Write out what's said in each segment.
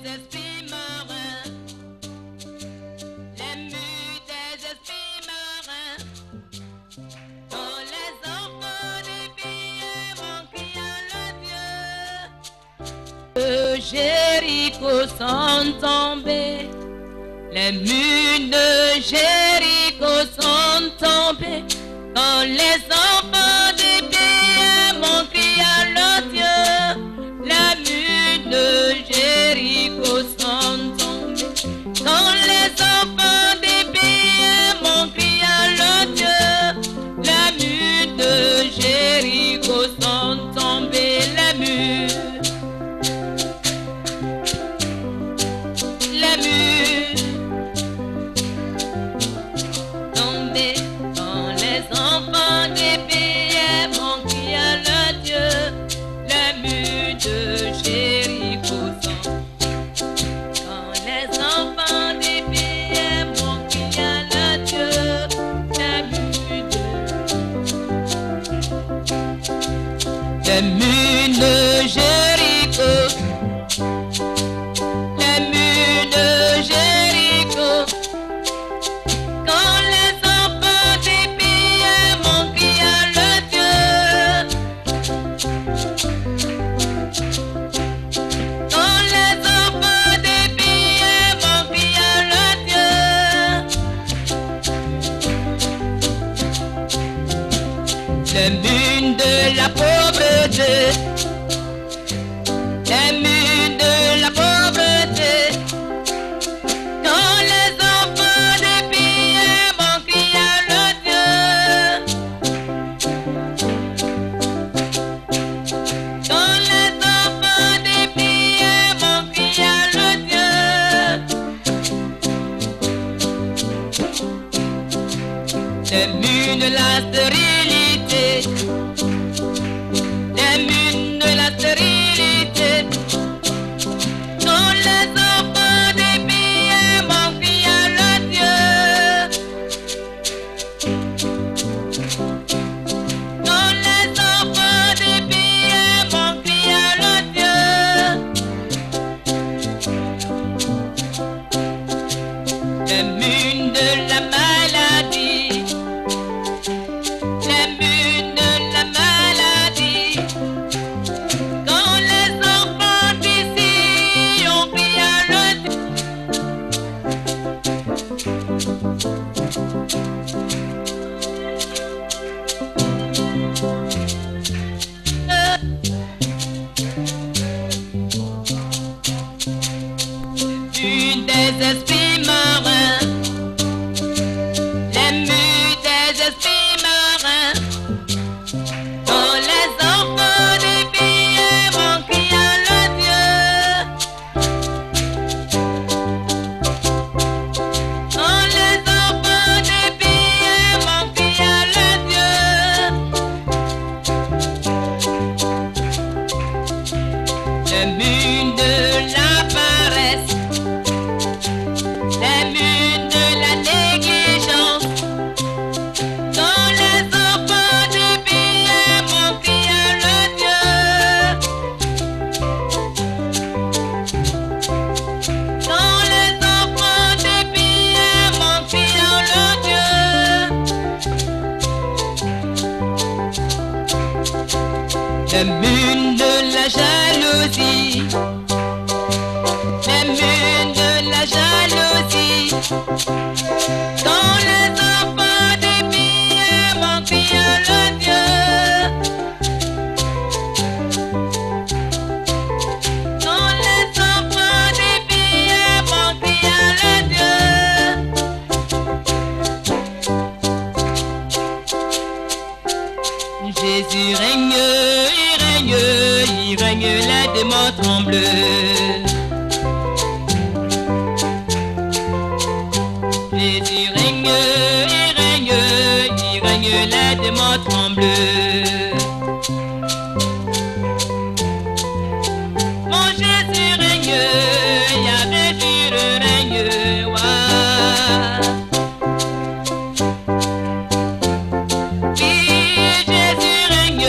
esprits marins, les mues des esprits marins, quand les enfants des billets vont crier le Dieu. Jéricho sont tombés, les mues de Jéricho sont tombées, quand les enfants des billets vont crier le Dieu. Les mues de Jéricho sont tombées, quand les enfants des billets vont crier le Dieu. Les mues de Jéricho sont tombées, les mues tombées, quand les enfants des billets vont crier le Dieu. Les mues de Jéricho sont, quand les enfants des billets vont crier le Dieu. Les mues de Jéricho, les mues de Jéricho, quand les enfants des billets vont crier le Dieu. Quand les enfants des billets vont crier le Dieu. Les mues de la pauvreté, les mues de la pauvreté, quand les enfants des billets vont crier le Dieu. Quand les enfants des billets vont crier le Dieu. Les mues de la stérilité, les mues de la stérilité, quand les enfants des billets vont crier le Dieu. Quand les enfants des billets vont crier le Dieu. Les mues de la maladie, les mues de la maladie, quand les enfants d'ici ont crié le Dieu. Mues des esprits marins, les mues des esprits marins, quand les enfants des billets vont crier le Dieu. Quand les enfants des billets vont crier le Dieu. Les mues de la paresse, les mues de la négligence, quand les enfants des billets vont crier le Dieu. Quand les enfants des billets vont crier le Dieu. Les mues de la jalousie, les mues de la jalousie, quand les enfants des billets vont crier le Dieu. Quand les enfants des billets vont crier le Dieu. Jésus règne, il règne, les démons tremblent. Jésus règne, les démons tremblent. Mon Jésus règne, Yahvé jure règne, ouah. Oui, Jésus règne,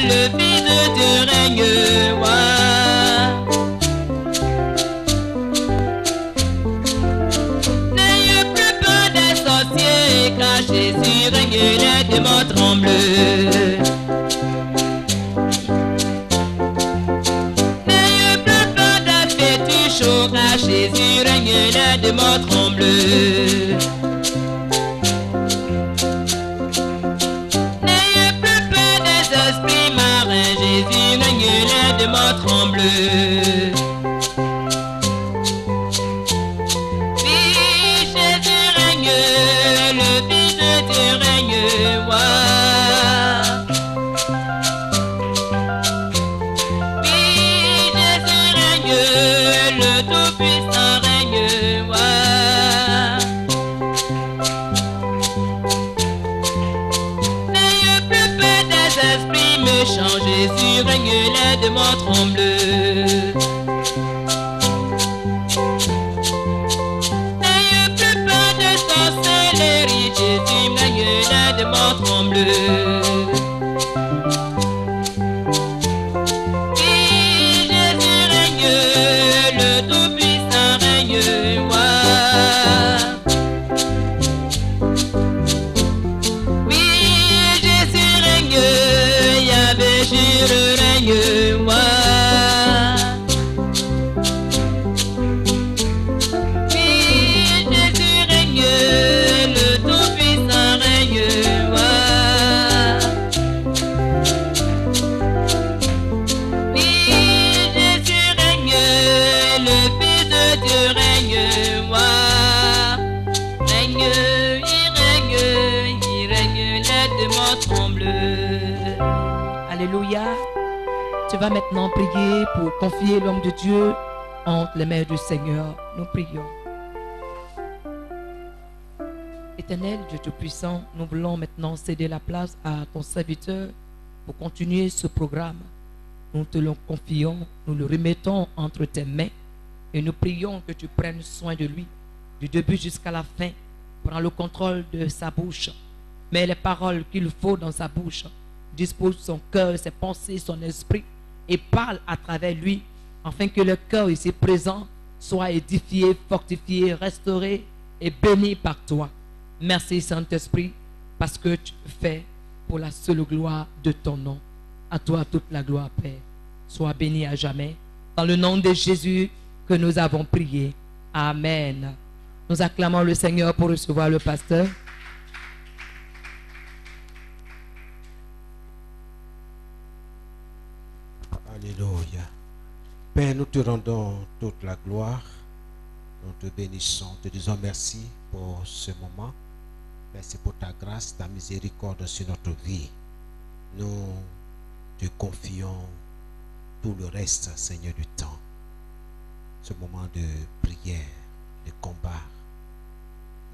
le Fils de Dieu règne, ouah. Jésus règne, les démons tremblent. N'ayez plus peur de faire du chaud, car Jésus règne, les démons tremblent. N'ayez plus peur des esprits marins, Jésus règne, les démons tremblent. Jésus règne, les démons tremblent. N'ayez plus peur de sorcellerie, Jésus règne, les démons tremblent. Oui, Jésus règne, le Tout-Puissant règne, oui, Jésus règne. Jésus règne, moi. Oui, Jésus règne, le Tout-Puissant règne, moi. Oui, Jésus règne, le Fils de Dieu règne, moi. Règne, il règne, les démons tremblent. Alléluia. Tu vas maintenant prier pour confier l'homme de Dieu entre les mains du Seigneur. Nous prions. Éternel Dieu Tout-Puissant, nous voulons maintenant céder la place à ton serviteur pour continuer ce programme. Nous te le confions, nous le remettons entre tes mains et nous prions que tu prennes soin de lui du début jusqu'à la fin. Prends le contrôle de sa bouche. Mets les paroles qu'il faut dans sa bouche. Dispose son cœur, ses pensées, son esprit et parle à travers lui afin que le cœur ici présent soit édifié, fortifié, restauré et béni par toi. Merci Saint-Esprit parce que tu le fais pour la seule gloire de ton nom. À toi toute la gloire, Père. Sois béni à jamais. Dans le nom de Jésus que nous avons prié. Amen. Nous acclamons le Seigneur pour recevoir le pasteur. Alléluia. Père, nous te rendons toute la gloire. Nous te bénissons, te disons merci pour ce moment. Merci pour ta grâce, ta miséricorde sur notre vie. Nous te confions tout le reste, Seigneur du temps. Ce moment de prière, de combat.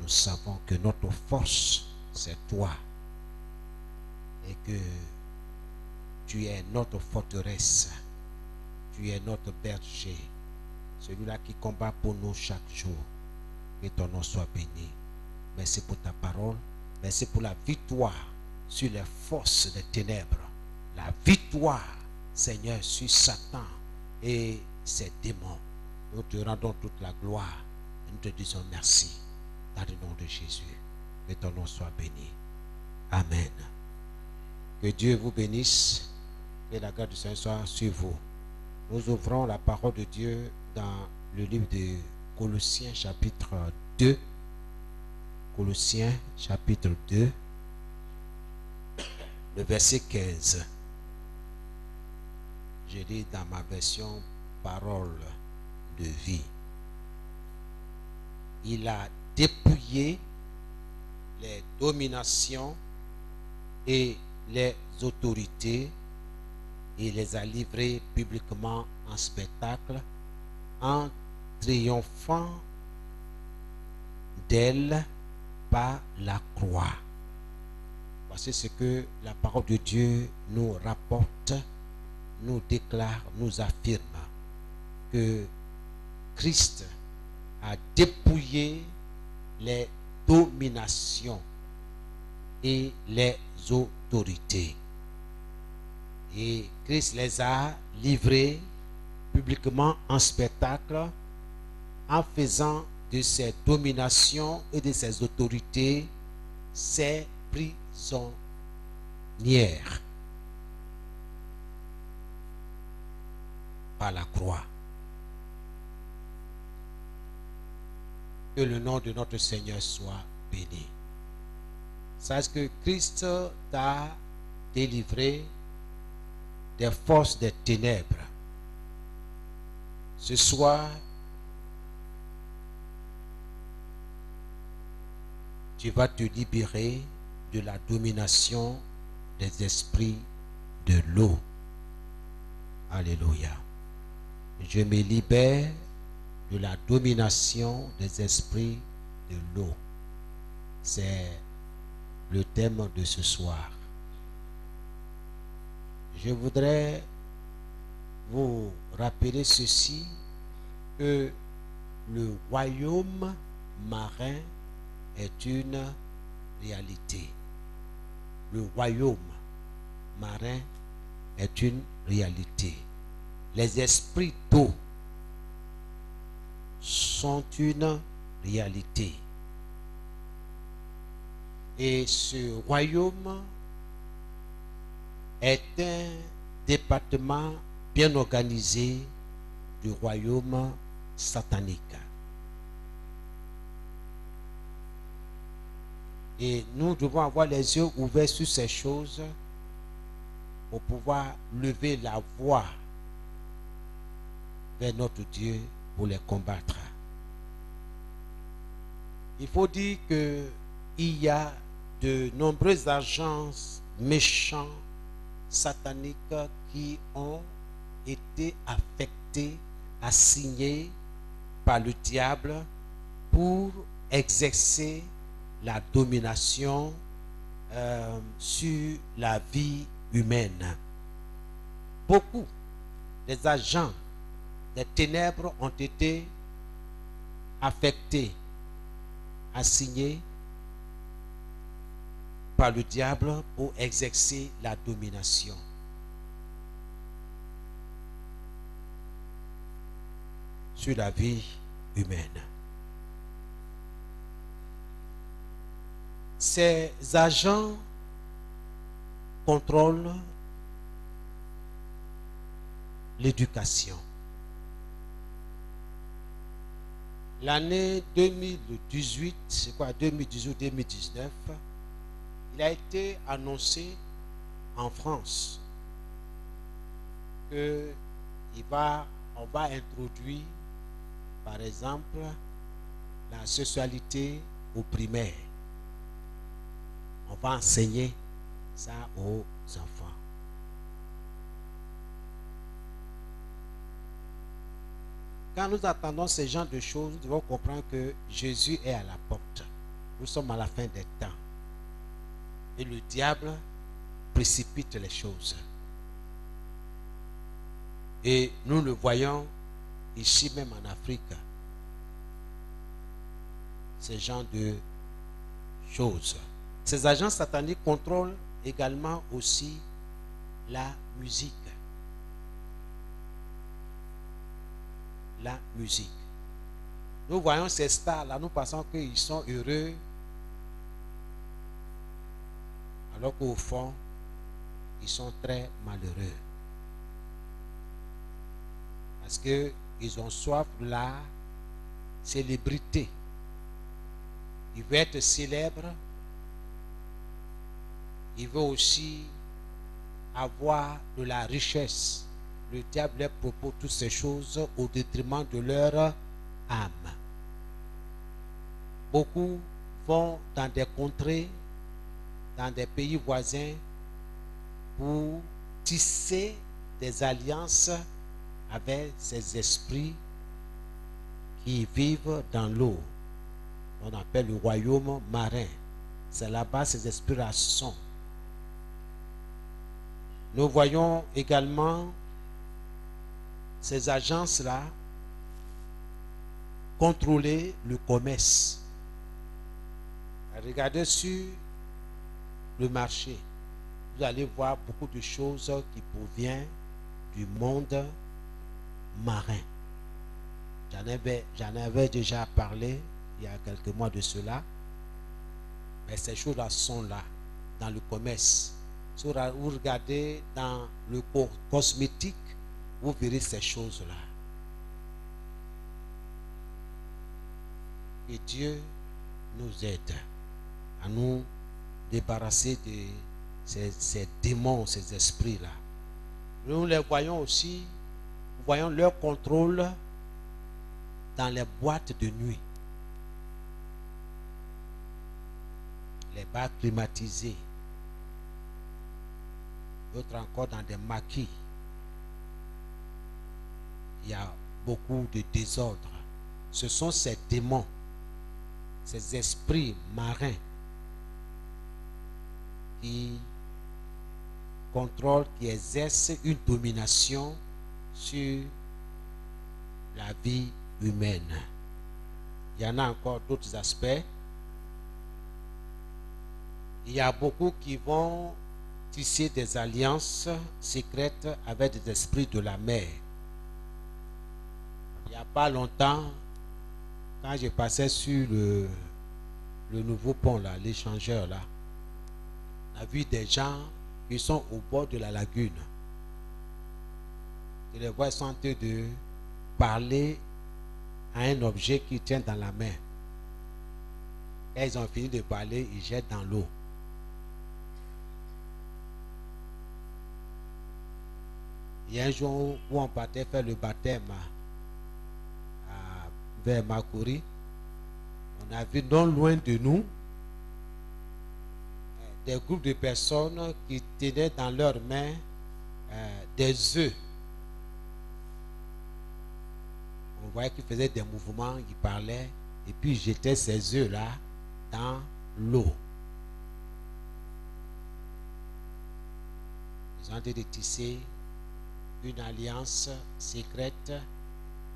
Nous savons que notre force, c'est toi. Et que tu es notre forteresse. Tu es notre berger. Celui-là qui combat pour nous chaque jour. Que ton nom soit béni. Merci pour ta parole. Merci pour la victoire sur les forces des ténèbres. La victoire, Seigneur, sur Satan et ses démons. Nous te rendons toute la gloire. Et nous te disons merci. Dans le nom de Jésus. Que ton nom soit béni. Amen. Que Dieu vous bénisse. Et la grâce du Seigneur soit sur vous. Nous ouvrons la parole de Dieu dans le livre de Colossiens chapitre 2. Colossiens chapitre 2, le verset 15. Je lis dans ma version parole de vie. Il a dépouillé les dominations et les autorités et les a livrées publiquement en spectacle en triomphant d'elles par la croix. Voici ce que la parole de Dieu nous rapporte, nous déclare, nous affirme que Christ a dépouillé les dominations et les autorités. Et Christ les a livrés publiquement en spectacle en faisant de ces dominations et de ces autorités ses prisonnière par la croix. Que le nom de notre Seigneur soit béni. Sache que Christ t'a délivré des forces des ténèbres. Ce soir, tu vas te libérer de la domination des esprits de l'eau. Alléluia. Je me libère de la domination des esprits de l'eau. C'est le thème de ce soir. Je voudrais vous rappeler ceci, que le royaume marin est une réalité. Le royaume marin est une réalité. Les esprits d'eau sont une réalité. Et ce royaume est un département bien organisé du royaume satanique. Et nous devons avoir les yeux ouverts sur ces choses pour pouvoir lever la voix vers notre Dieu pour les combattre. Il faut dire qu'il y a de nombreuses agences méchants, sataniques qui ont été affectés, assignés par le diable pour exercer la domination sur la vie humaine. Beaucoup des agents des ténèbres ont été affectés, assignés par le diable pour exercer la domination. Sur la vie humaine. Ces agents contrôlent l'éducation. L'année 2018, c'est quoi, 2018-2019, il a été annoncé en France que on va introduire, par exemple, la sexualité au primaire. On va enseigner ça aux enfants. Quand nous attendons ce genre de choses, nous devons comprendre que Jésus est à la porte. Nous sommes à la fin des temps. Et le diable précipite les choses. Et nous le voyons ici même en Afrique. Ce genre de choses. Ces agents sataniques contrôlent également aussi la musique. La musique. Nous voyons ces stars-là, nous pensons qu'ils sont heureux, alors qu'au fond, ils sont très malheureux. Parce qu'ils ont soif de la célébrité. Ils veulent être célèbres. Ils veulent aussi avoir de la richesse. Le diable leur propose toutes ces choses au détriment de leur âme. Beaucoup vont dans des contrées, dans des pays voisins, pour tisser des alliances avec ces esprits qui vivent dans l'eau. On appelle le royaume marin. C'est là-bas ces esprits-là sont. Nous voyons également ces agences-là contrôler le commerce. Regardez sur le marché. Vous allez voir beaucoup de choses qui proviennent du monde marin. J'en avais déjà parlé il y a quelques mois de cela. Mais ces choses-là sont là. dans le commerce, si vous regardez dans le cosmétique, vous verrez ces choses-là. Que Dieu nous aide à nous débarrasser de ces démons, ces esprits-là. Nous les voyons aussi, nous voyons leur contrôle dans les boîtes de nuit, les bars climatisés, d'autres encore dans des maquis. Il y a beaucoup de désordre. Ce sont ces démons, ces esprits marins qui contrôlent, qui exercent une domination sur la vie humaine. Il y en a encore d'autres aspects. Il y a beaucoup qui vont tisser des alliances secrètes avec des esprits de la mer. Il n'y a pas longtemps, quand je passais sur le nouveau pont, là, l'échangeur, là, on a vu des gens qui sont au bord de la lagune. Je les vois, ils sont en train de parler à un objet qu'ils tiennent dans la main. Quand ils ont fini de parler, ils jettent dans l'eau. Il y a un jour où on partait faire le baptême vers Makuri. On a vu non loin de nous des groupes de personnes qui tenaient dans leurs mains des œufs. On voyait qu'ils faisaient des mouvements, ils parlaient, et puis ils jetaient ces œufs-là dans l'eau. Ils ont été de tisser une alliance secrète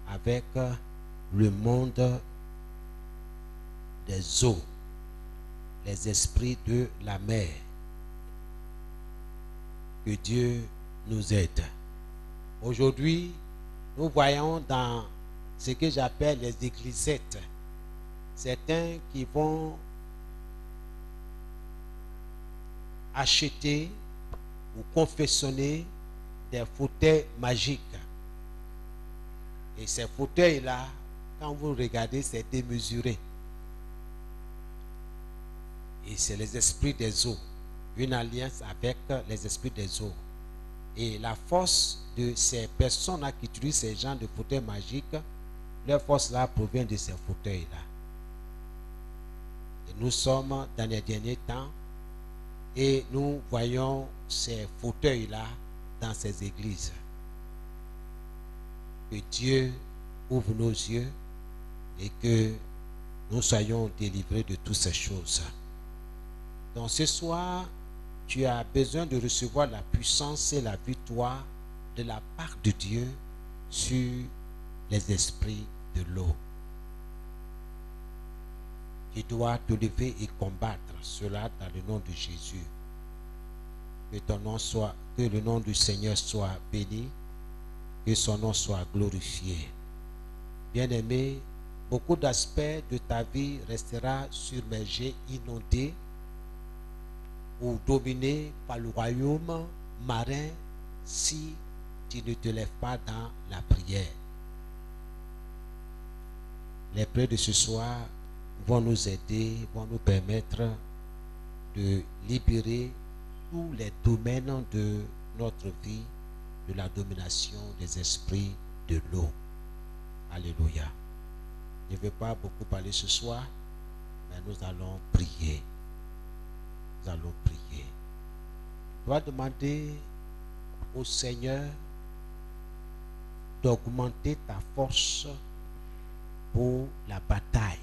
avec le monde des eaux, les esprits de la mer. Que Dieu nous aide. Aujourd'hui, nous voyons dans ce que j'appelle les églisettes, certains qui vont acheter ou confectionner des fauteuils magiques. Et ces fauteuils-là, quand vous regardez, c'est démesuré. Et c'est les esprits des eaux. Une alliance avec les esprits des eaux. Et la force de ces personnes-là qui utilisent ces genres de fauteuils magiques, leur force-là provient de ces fauteuils-là. Et nous sommes dans les derniers temps et nous voyons ces fauteuils-là dans ces églises. Que Dieu ouvre nos yeux et que nous soyons délivrés de toutes ces choses. Donc ce soir, tu as besoin de recevoir la puissance et la victoire de la part de Dieu sur les esprits de l'eau. Tu dois te lever et combattre cela dans le nom de Jésus. Que ton nom soit, que le nom du Seigneur soit béni, que son nom soit glorifié. Bien-aimé, beaucoup d'aspects de ta vie restera submergé, inondé ou dominé par le royaume marin si tu ne te lèves pas dans la prière. Les prières de ce soir vont nous aider, vont nous permettre de libérer tous les domaines de notre vie de la domination des esprits de l'eau. Alléluia. Je ne vais pas beaucoup parler ce soir, mais nous allons prier. Nous allons prier. Tu dois demander au Seigneur d'augmenter ta force pour la bataille,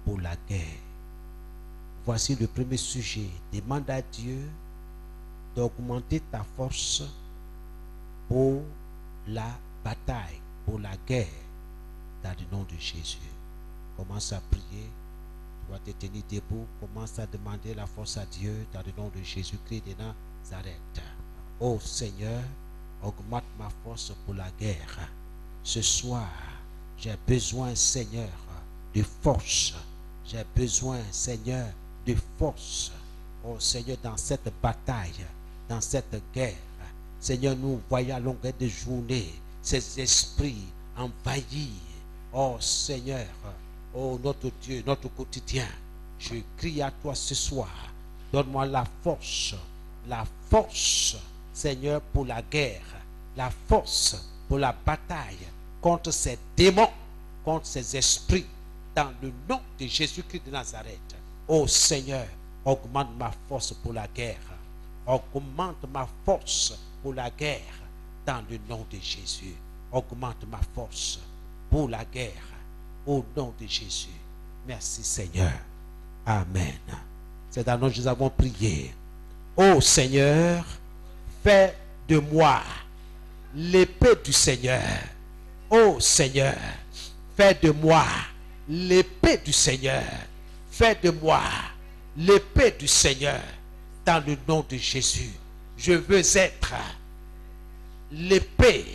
pour la guerre. Voici le premier sujet. Demande à Dieu d'augmenter ta force pour la bataille, pour la guerre, dans le nom de Jésus. Commence à prier. Tu dois te tenir debout. Commence à demander la force à Dieu dans le nom de Jésus-Christ de Nazareth. Oh Seigneur, augmente ma force pour la guerre. Ce soir, j'ai besoin, Seigneur, de force. J'ai besoin, Seigneur, de force Oh Seigneur, dans cette bataille, dans cette guerre, Seigneur, nous voyons à longueur de journée ces esprits envahis. Oh Seigneur, oh notre Dieu, notre quotidien. Je crie à toi ce soir. Donne-moi la force, Seigneur, pour la guerre, la force pour la bataille contre ces démons, contre ces esprits, dans le nom de Jésus-Christ de Nazareth. Oh Seigneur, augmente ma force pour la guerre. Augmente ma force pour la guerre dans le nom de Jésus. Augmente ma force pour la guerre au nom de Jésus. Merci Seigneur. Amen. C'est dans nous que nous avons prié. Oh Seigneur, fais de moi l'épée du Seigneur. Oh Seigneur, fais de moi l'épée du Seigneur. Fais de moi l'épée du Seigneur dans le nom de Jésus. Je veux être l'épée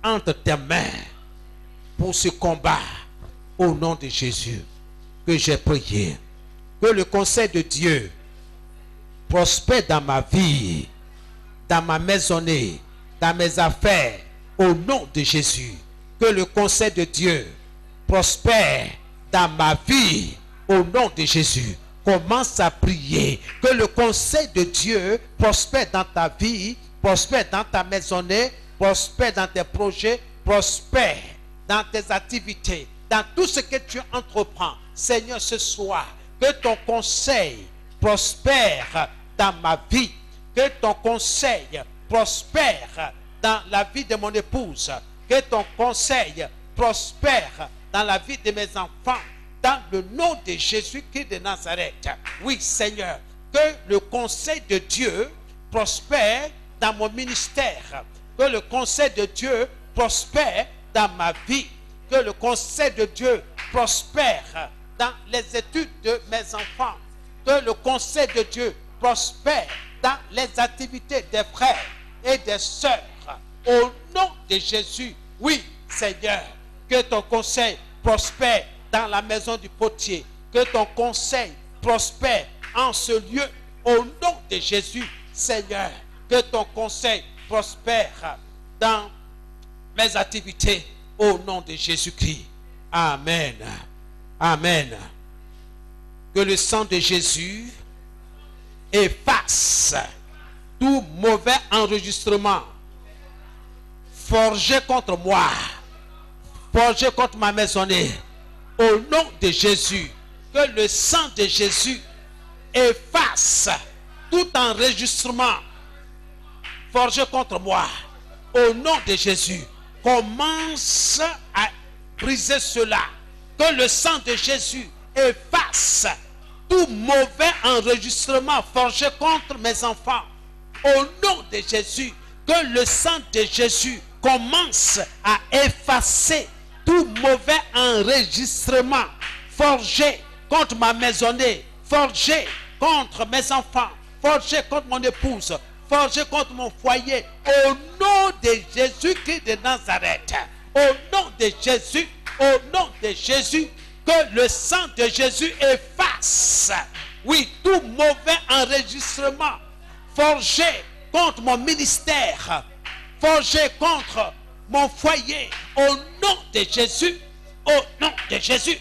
entre tes mains pour ce combat au nom de Jésus que j'ai prié. Que le conseil de Dieu prospère dans ma vie, dans ma maisonnée, dans mes affaires, au nom de Jésus. Que le conseil de Dieu prospère dans ma vie, au nom de Jésus. Commence à prier. Que le conseil de Dieu prospère dans ta vie, prospère dans ta maisonnée, prospère dans tes projets, prospère dans tes activités, dans tout ce que tu entreprends. Seigneur, ce soir, que ton conseil prospère dans ma vie, que ton conseil prospère dans la vie de mon épouse, que ton conseil prospère dans la vie de mes enfants, dans le nom de Jésus-Christ de Nazareth. Oui, Seigneur, que le conseil de Dieu prospère dans mon ministère, que le conseil de Dieu prospère dans ma vie, que le conseil de Dieu prospère dans les études de mes enfants, que le conseil de Dieu prospère dans les activités des frères et des sœurs. Au nom de Jésus, oui, Seigneur, que ton conseil prospère dans la maison du potier, que ton conseil prospère en ce lieu. Au nom de Jésus, Seigneur, que ton conseil prospère dans mes activités. Au nom de Jésus-Christ. Amen. Amen. Que le sang de Jésus efface tout mauvais enregistrement forgé contre moi, forgé contre ma maisonnée. Au nom de Jésus, que le sang de Jésus efface tout enregistrement forgé contre moi. Au nom de Jésus, commence à briser cela. Que le sang de Jésus efface tout mauvais enregistrement forgé contre mes enfants. Au nom de Jésus, que le sang de Jésus commence à effacer tout mauvais enregistrement forgé contre ma maisonnée, forgé contre mes enfants, forgé contre mon épouse, forgé contre mon foyer. Au nom de Jésus-Christ de Nazareth, au nom de Jésus, au nom de Jésus, que le sang de Jésus efface, oui, tout mauvais enregistrement forgé contre mon ministère, forgé contre mon foyer. Au nom de Jésus, au nom de Jésus,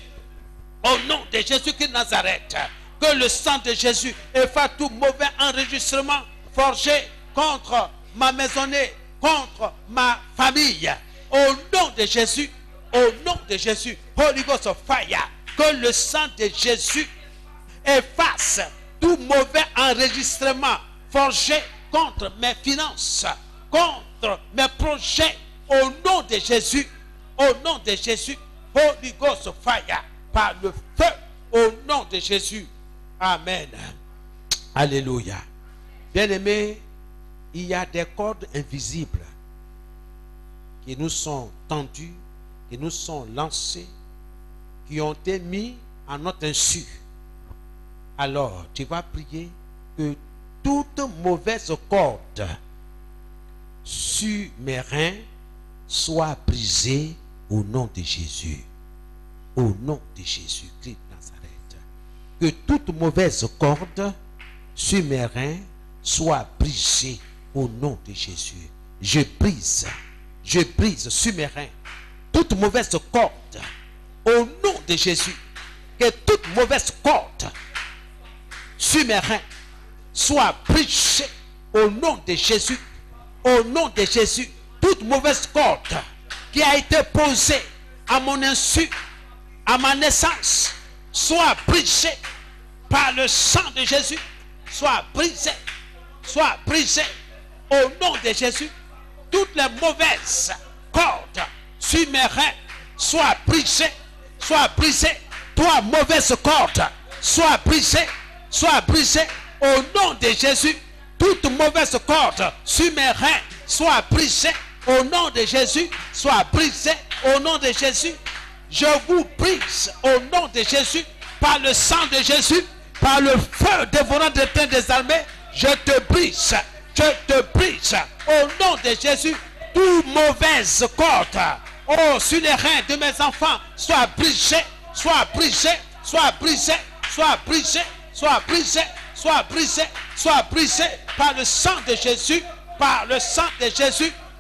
au nom de Jésus-Christ de Nazareth, que le sang de Jésus efface tout mauvais enregistrement forgé contre ma maisonnée, contre ma famille. Au nom de Jésus, au nom de Jésus, Holy Ghost of Fire, que le sang de Jésus efface tout mauvais enregistrement forgé contre mes finances, contre mes projets. Au nom de Jésus, au nom de Jésus, Holy Ghost of Fire, par le feu, au nom de Jésus. Amen. Alléluia. Bien-aimés, il y a des cordes invisibles qui nous sont tendues, qui nous sont lancées, qui ont été mis à notre insu. Alors, tu vas prier que toute mauvaise corde sur mes reins soit brisée au nom de Jésus. Au nom de Jésus-Christ de Nazareth. Que toute mauvaise corde sur mes reins soit brisé au nom de Jésus. Je brise sur mes reins toute mauvaise corde au nom de Jésus. Que toute mauvaise corde sur mes reins soit brisée au nom de Jésus. Au nom de Jésus, toute mauvaise corde qui a été posée à mon insu, à ma naissance, soit brisée par le sang de Jésus. Soit brisée au nom de Jésus. Toutes les mauvaises cordes sur mes reins soient brisées. Toi, mauvaise corde, sois brisée au nom de Jésus. Toute mauvaise corde sur mes reins soit brisée au nom de Jésus. Soit brisée au nom de Jésus. Je vous brise au nom de Jésus, par le sang de Jésus, par le feu dévorant d'éternel des armées. Je te brise au nom de Jésus. Toute mauvaise corde, oh, sur les reins de mes enfants, soit brisée par le sang de Jésus,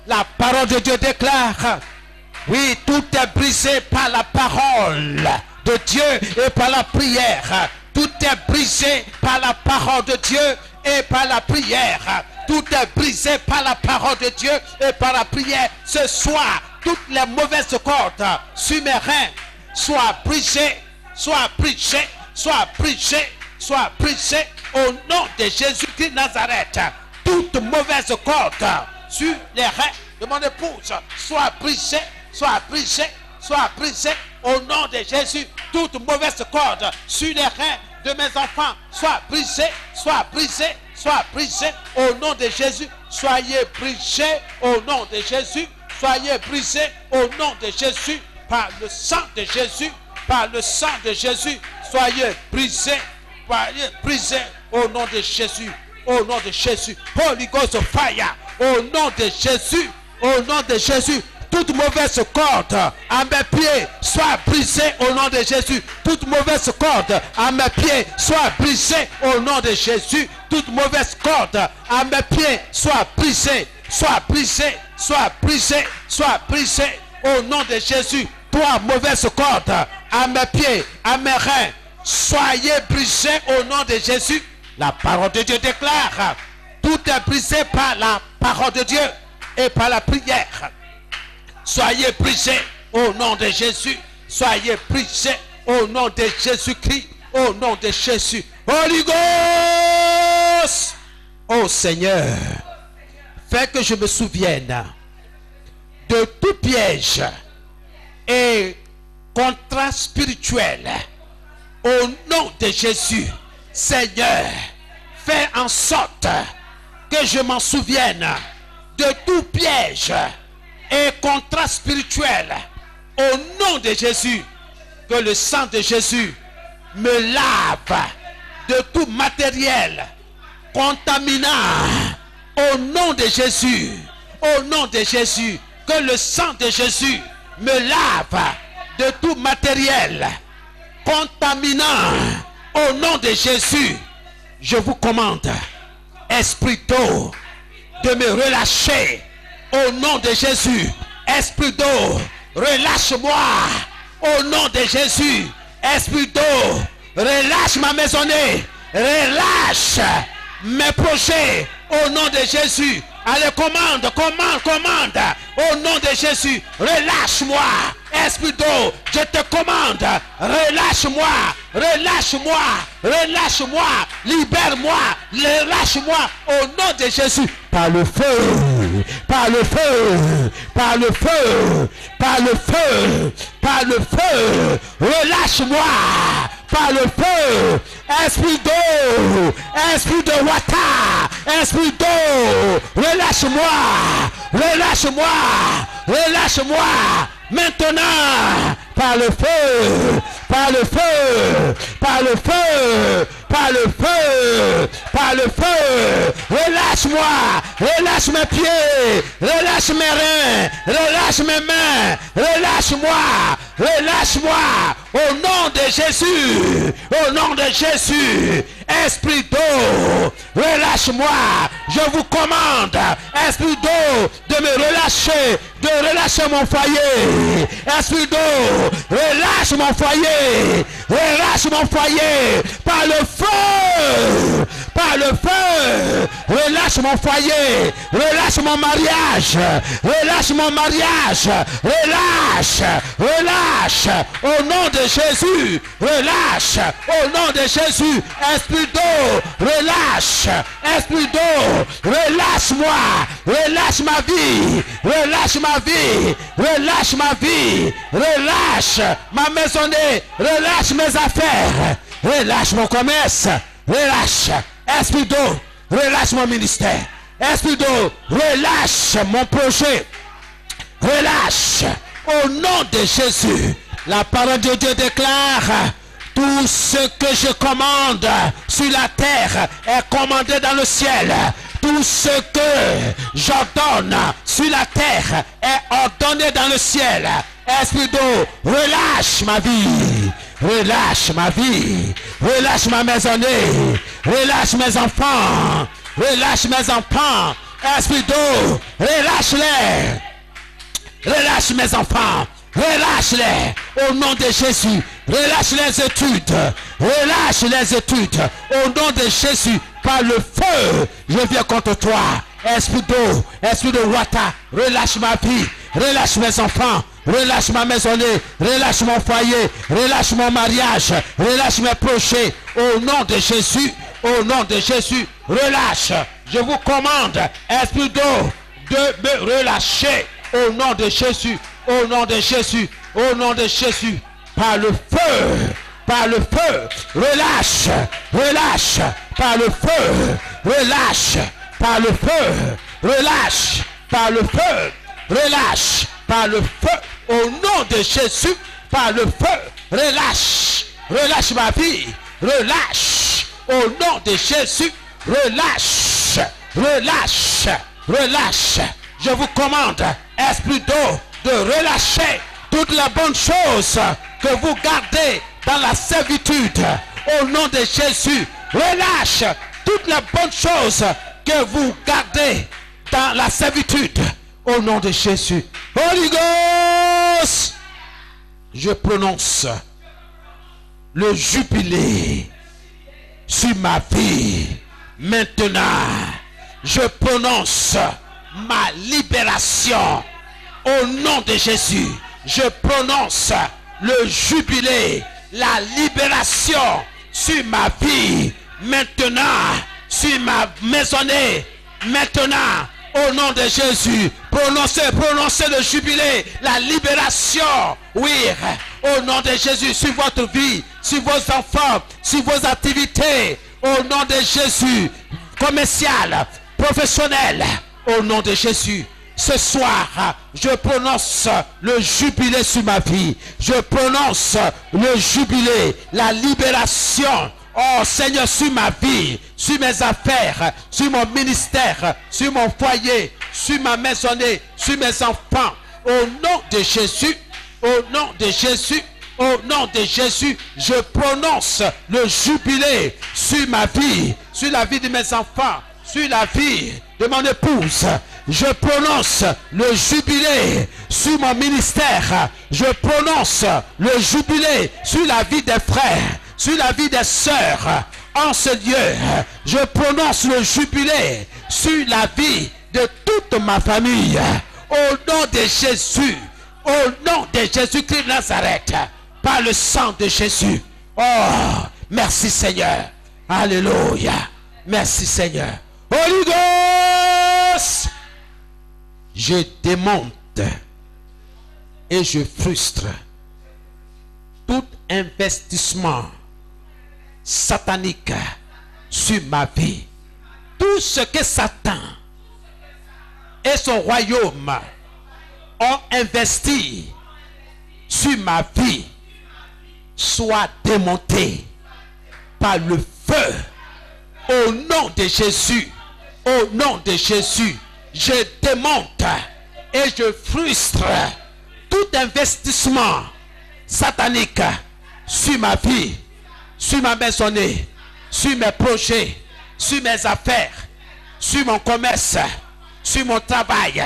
La parole de Dieu déclare, oui, tout est brisé par la parole de Dieu et par la prière. Tout est brisé par la parole de Dieu et par la prière. Tout est brisé par la parole de Dieu et par la prière. Ce soir, toutes les mauvaises cordes sur mes reins soient brisées au nom de Jésus-Christ de Nazareth. Toute mauvaise corde sur les reins de mon épouse soit brisée au nom de Jésus. Toute mauvaise corde sur les reins de mes enfants soit brisée au nom de Jésus. Soyez brisés au nom de Jésus. Soyez brisés au nom de Jésus. Par le sang de Jésus. Soyez brisés au nom de Jésus. Holy Ghost fire. Au nom de Jésus. Toute mauvaise corde à mes pieds soit brisée au nom de Jésus. Toute mauvaise corde à mes pieds soit brisée au nom de Jésus. Toute mauvaise corde à mes pieds soit brisée au nom de Jésus. Toi, mauvaise corde à mes pieds, à mes reins, soyez brisés au nom de Jésus. La parole de Dieu déclare, tout est brisé par la parole de Dieu et par la prière. Soyez brisés au nom de Jésus. Soyez brisés au nom de Jésus-Christ. Au nom de Jésus. Holy Ghost. Oh Seigneur, fais que je me souvienne de tout piège et contrat spirituel. Au nom de Jésus. Seigneur, fais en sorte que je m'en souvienne de tout piège et contrat spirituel au nom de Jésus. Que le sang de Jésus me lave de tout matériel contaminant au nom de Jésus. Au nom de Jésus. Que le sang de Jésus me lave de tout matériel contaminant au nom de Jésus. Je vous commande, esprit d'eau, de me relâcher au nom de Jésus. Esprit d'eau, relâche-moi au nom de Jésus. Esprit d'eau, relâche ma maisonnée, relâche mes projets au nom de Jésus. Allez, commande au nom de Jésus. Relâche-moi, esprit d'eau, je te commande. Relâche-moi, libère-moi, relâche-moi au nom de Jésus. Par le feu, relâche-moi. Par le feu, esprit d'eau, esprit de water, esprit d'eau, relâche-moi, maintenant, par le feu, relâche mes pieds, relâche mes reins, relâche mes mains, relâche-moi, relâche-moi au nom de Jésus, au nom de Jésus. Esprit d'eau, relâche-moi. Je vous commande, esprit d'eau, de me relâcher, de relâcher mon foyer. Esprit d'eau, relâche mon foyer, relâche mon foyer par le feu, par le feu. Relâche mon foyer, relâche mon mariage, relâche mon mariage, relâche, relâche, au nom de Jésus, relâche, au nom de Jésus. Esprit d'eau, relâche, esprit d'eau, relâche-moi, relâche ma vie, relâche ma vie, relâche ma vie, relâche ma maisonnée, relâche mes affaires, relâche mon commerce, relâche, esprit d'eau, relâche mon ministère, esprit d'eau, relâche mon projet, relâche, au nom de Jésus. La parole de Dieu déclare: tout ce que je commande sur la terre est commandé dans le ciel. Tout ce que j'ordonne sur la terre est ordonné dans le ciel. Esprit d'eau, relâche ma vie. Relâche ma vie. Relâche ma maisonnée. Relâche mes enfants. Relâche mes enfants. Esprit d'eau, relâche-les. Relâche mes enfants. Relâche-les au nom de Jésus. Relâche les études. Relâche les études au nom de Jésus. Par le feu, je viens contre toi. Esprit d'eau, esprit de water, relâche ma vie. Relâche mes enfants. Relâche ma maisonnée. Relâche mon foyer. Relâche mon mariage. Relâche mes projets. Au nom de Jésus. Au nom de Jésus. Relâche. Je vous commande, esprit d'eau, de me relâcher. Au nom de Jésus. Au nom de Jésus, au nom de Jésus, par le feu, relâche, relâche, par le feu, relâche, par le feu, relâche, par le feu, relâche, par le feu, au nom de Jésus, par le feu, relâche, relâche ma vie, relâche, au nom de Jésus, relâche, relâche, relâche, je vous commande, esprit d'eau, de relâcher toutes les bonnes choses que vous gardez dans la servitude. Au nom de Jésus, relâche toutes les bonnes choses que vous gardez dans la servitude. Au nom de Jésus. Holy Ghost, je prononce le jubilé sur ma vie. Maintenant, je prononce ma libération. Au nom de Jésus, je prononce le jubilé, la libération sur ma vie, maintenant, sur ma maisonnée, maintenant, au nom de Jésus. Prononcez le jubilé, la libération, oui, au nom de Jésus, sur votre vie, sur vos enfants, sur vos activités, au nom de Jésus, commercial, professionnel, au nom de Jésus. Ce soir, je prononce le jubilé sur ma vie. Je prononce le jubilé, la libération. Oh Seigneur, sur ma vie, sur mes affaires, sur mon ministère, sur mon foyer, sur ma maisonnée, sur mes enfants. Au nom de Jésus, au nom de Jésus, au nom de Jésus, je prononce le jubilé sur ma vie, sur la vie de mes enfants, sur la vie de mon épouse. Je prononce le jubilé sur mon ministère. Je prononce le jubilé sur la vie des frères, sur la vie des sœurs en ce lieu. Je prononce le jubilé sur la vie de toute ma famille. Au nom de Jésus, au nom de Jésus-Christ de Nazareth, par le sang de Jésus. Oh, merci Seigneur. Alléluia. Merci Seigneur. Holy Ghost, je démonte et je frustre tout investissement satanique sur ma vie. Tout ce que Satan et son royaume ont investi sur ma vie soit démonté par le feu. Au nom de Jésus, au nom de Jésus, je démonte et je frustre tout investissement satanique sur ma vie, sur ma maisonnée, sur mes projets, sur mes affaires, sur mon commerce, sur mon travail.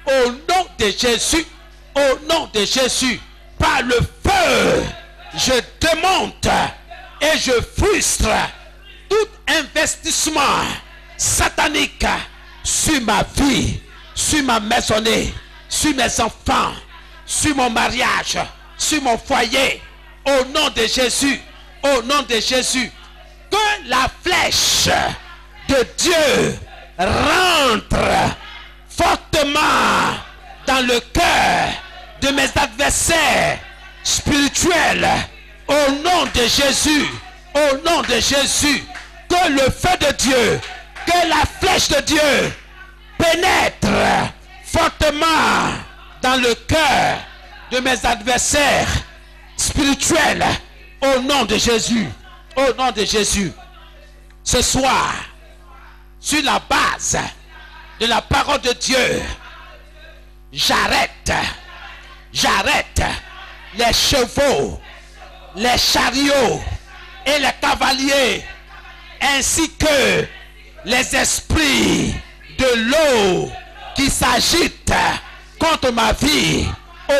Au nom de Jésus, au nom de Jésus, par le feu, je démonte et je frustre tout investissement satanique sur ma vie, sur ma maisonnée, sur mes enfants, sur mon mariage, sur mon foyer. Au nom de Jésus, au nom de Jésus, que la flèche de Dieu rentre fortement dans le cœur de mes adversaires spirituels. Au nom de Jésus, au nom de Jésus, que le feu de Dieu, que la flèche de Dieu pénètre fortement dans le cœur de mes adversaires spirituels. Au nom de Jésus, au nom de Jésus. Ce soir, sur la base de la parole de Dieu, j'arrête les chevaux, les chariots et les cavaliers, ainsi que les esprits de l'eau qui s'agitent contre ma vie.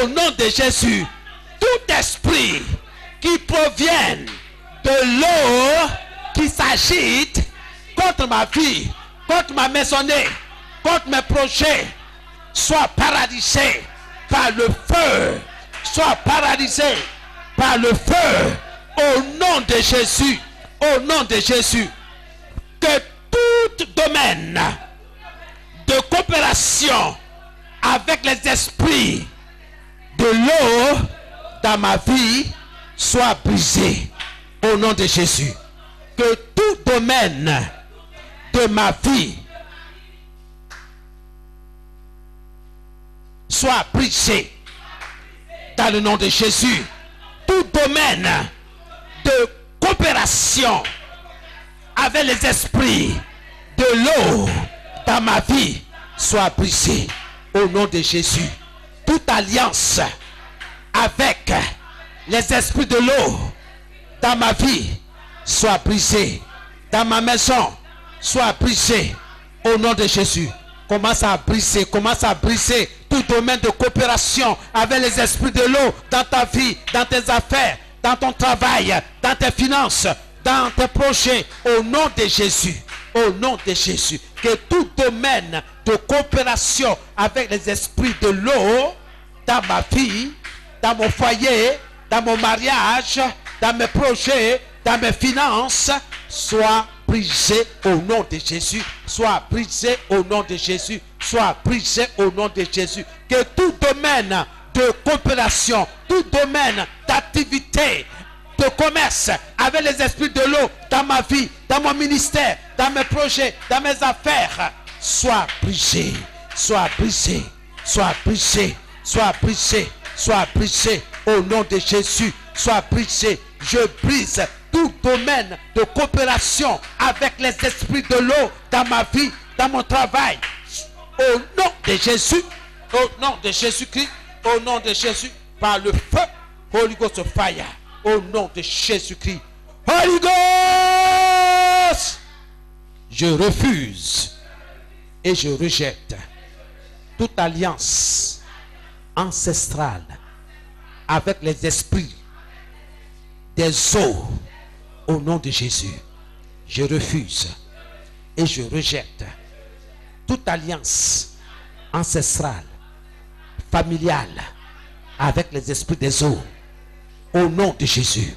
Au nom de Jésus, tout esprit qui provient de l'eau qui s'agite contre ma vie, contre ma maisonnée, contre mes projets, soit paralysé par le feu, soit paralysé par le feu. Au nom de Jésus, au nom de Jésus, que tout domaine de coopération avec les esprits de l'eau dans ma vie soit brisé. Au nom de Jésus, que tout domaine de ma vie soit brisé dans le nom de Jésus. Tout domaine de coopération avec les esprits de l'eau dans ma vie soit brisé au nom de Jésus. Toute alliance avec les esprits de l'eau dans ma vie soit brisée, dans ma maison soit brisée au nom de Jésus. Commence à briser tout domaine de coopération avec les esprits de l'eau dans ta vie, dans tes affaires, dans ton travail, dans tes finances, dans tes projets. Au nom de Jésus, au nom de Jésus, que tout domaine de coopération avec les esprits de l'eau dans ma vie, dans mon foyer, dans mon mariage, dans mes projets, dans mes finances, soit brisé au nom de Jésus, soit brisé au nom de Jésus, soit brisé au nom de Jésus. Que tout domaine de coopération, tout domaine d'activité, de commerce avec les esprits de l'eau dans ma vie, dans mon ministère, dans mes projets, dans mes affaires, soit brisé, soit brisé, soit brisé, soit brisé, soit brisé au nom de Jésus, soit brisé. Je brise tout domaine de coopération avec les esprits de l'eau dans ma vie, dans mon travail. Au nom de Jésus, au nom de Jésus-Christ, au nom de Jésus, par le feu, Holy Ghost fire, au nom de Jésus-Christ. Holy Ghost, je refuse et je rejette toute alliance ancestrale avec les esprits des eaux. Au nom de Jésus, je refuse et je rejette toute alliance ancestrale, familiale avec les esprits des eaux. Au nom de Jésus,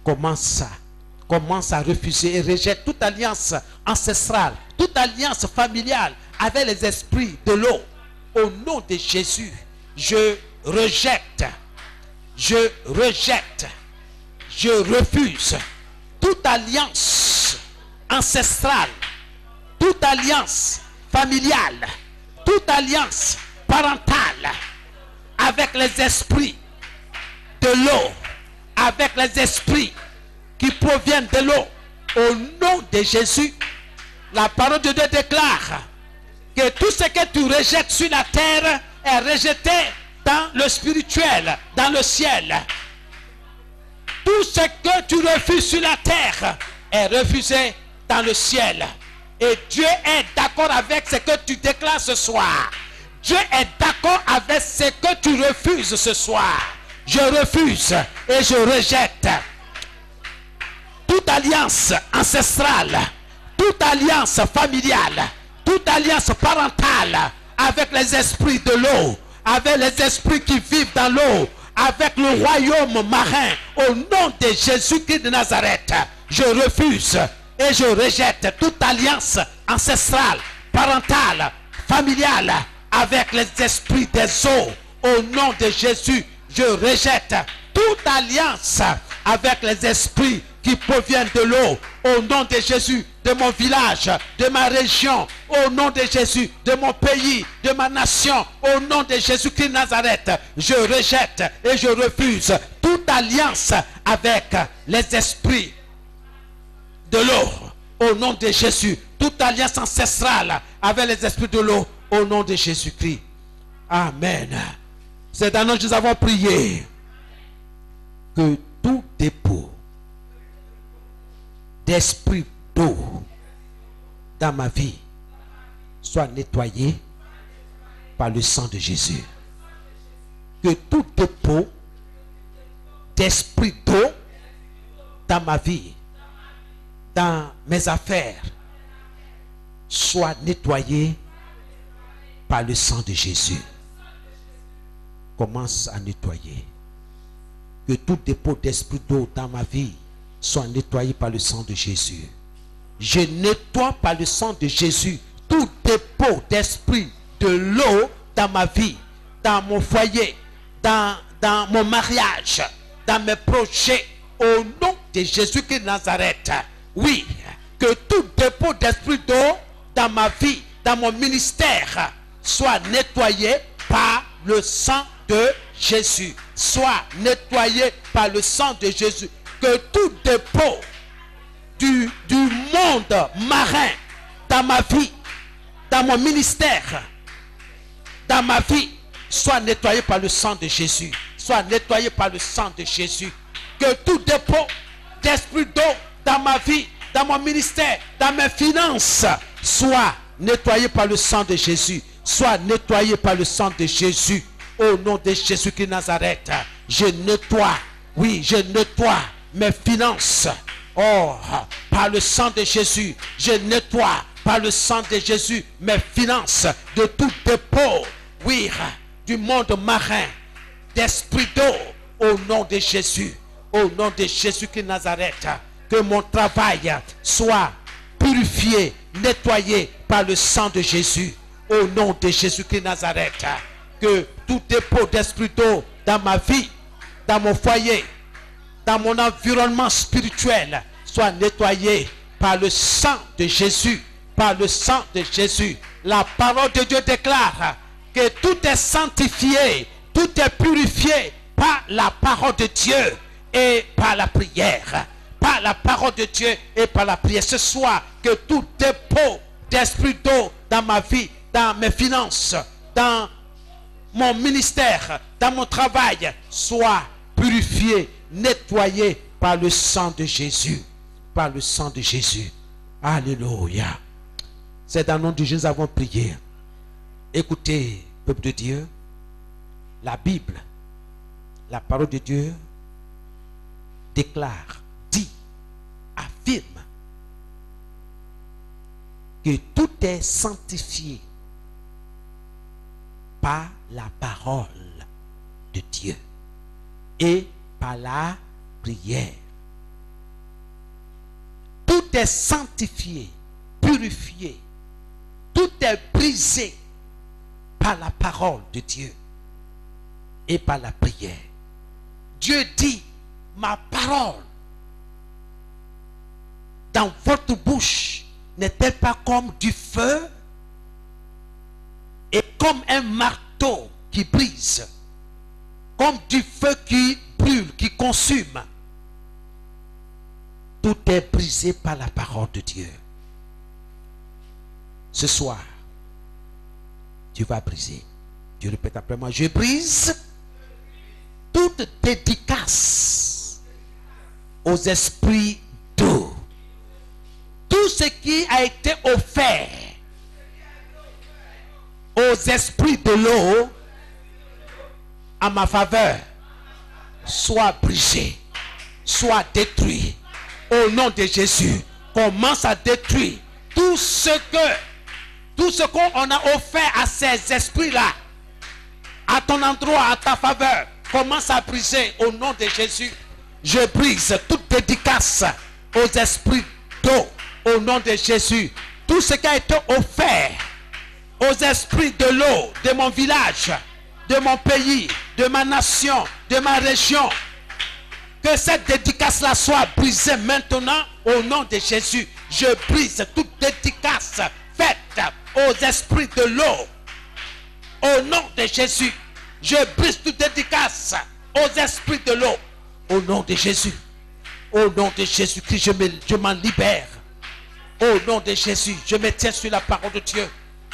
commence à refuser et rejette toute alliance ancestrale, toute alliance familiale avec les esprits de l'eau. Au nom de Jésus, je rejette, je refuse toute alliance ancestrale, toute alliance familiale, toute alliance parentale avec les esprits de l'eau, avec les esprits qui proviennent de l'eau. Au nom de Jésus, la parole de Dieu déclare que tout ce que tu rejettes sur la terre est rejeté dans le spirituel, dans le ciel. tout ce que tu refuses sur la terre est refusé dans le ciel. Et Dieu est d'accord avec ce que tu déclares ce soir. Dieu est d'accord avec ce que tu refuses ce soir. Je refuse et je rejette toute alliance ancestrale, toute alliance familiale, toute alliance parentale avec les esprits de l'eau, avec les esprits qui vivent dans l'eau, avec le royaume marin, au nom de Jésus-Christ de Nazareth. Je refuse et je rejette toute alliance ancestrale, parentale, familiale, avec les esprits des eaux. Au nom de Jésus, je rejette toute alliance avec les esprits qui proviennent de l'eau. Au nom de Jésus, de mon village, de ma région, au nom de Jésus, de mon pays, de ma nation, au nom de Jésus-Christ de Nazareth, je rejette et je refuse toute alliance avec les esprits de l'eau. Au nom de Jésus, toute alliance ancestrale avec les esprits de l'eau, au nom de Jésus-Christ. Amen. C'est dans nous que nous avons prié que tout dépôt d'esprit d'eau dans ma vie soit nettoyé par le sang de Jésus. Que tout dépôt d'esprit d'eau dans ma vie, dans mes affaires, soit nettoyé par le sang de Jésus. Commence à nettoyer. Que tout dépôt d'esprit d'eau dans ma vie soit nettoyé par le sang de Jésus. Je nettoie par le sang de Jésus tout dépôt d'esprit de l'eau dans ma vie, dans mon foyer, dans mon mariage, dans mes projets, au nom de Jésus-Christ de Nazareth. Oui, que tout dépôt d'esprit d'eau dans ma vie, dans mon ministère, soit nettoyé par le sang de Jésus. Soit nettoyé par le sang de Jésus. Que tout dépôt du monde marin dans ma vie, dans mon ministère, dans ma vie, soit nettoyé par le sang de Jésus. Soit nettoyé par le sang de Jésus. Que tout dépôt d'esprit d'eau dans ma vie, dans mon ministère, dans mes finances, soit nettoyé par le sang de Jésus. Soit nettoyé par le sang de Jésus. Au nom de Jésus-Christ de Nazareth, je nettoie, oui, je nettoie mes finances. Oh, par le sang de Jésus, je nettoie par le sang de Jésus mes finances de tout dépôt, oui, du monde marin, d'esprit d'eau, au nom de Jésus, au nom de Jésus-Christ de Nazareth. Que mon travail soit purifié, nettoyé par le sang de Jésus, au nom de Jésus-Christ de Nazareth. Que tout dépôt d'esprit d'eau dans ma vie, dans mon foyer, dans mon environnement spirituel, soit nettoyé par le sang de Jésus, par le sang de Jésus. La parole de Dieu déclare que tout est sanctifié, tout est purifié par la parole de Dieu et par la prière. Par la parole de Dieu et par la prière. Ce soir, que tout dépôt d'esprit d'eau dans ma vie, dans mes finances, dans mon ministère, dans mon travail, soit purifié, nettoyé par le sang de Jésus. Par le sang de Jésus. Alléluia. C'est dans le nom de Jésus que nous avons prié. Écoutez, peuple de Dieu, la Bible, la parole de Dieu déclare, dit, affirme que tout est sanctifié par la parole de Dieu et par la prière. Tout est sanctifié, purifié, tout est brisé par la parole de Dieu et par la prière. Dieu dit, ma parole dans votre bouche n'est-elle pas comme du feu et comme un marteau qui brise, comme du feu qui brûle, qui consume? Tout est brisé par la parole de Dieu. Ce soir, tu vas briser. Tu répètes après moi, je brise toute dédicace aux esprits d'eau. Tout ce qui a été offert aux esprits de l'eau à ma faveur soit brisé, soit détruit. Au nom de Jésus, commence à détruire tout ce qu'on a offert à ces esprits-là, à ton endroit, à ta faveur. Commence à briser au nom de Jésus. Je brise toute dédicace aux esprits d'eau au nom de Jésus. Tout ce qui a été offert aux esprits de l'eau, de mon village, de mon pays, de ma nation, de ma région, que cette dédicace-là soit brisée maintenant au nom de Jésus. Je brise toute dédicace faite aux esprits de l'eau au nom de Jésus. Je brise toute dédicace aux esprits de l'eau au nom de Jésus. Au nom de Jésus-Christ, je m'en libère. Au nom de Jésus, je me tiens sur la parole de Dieu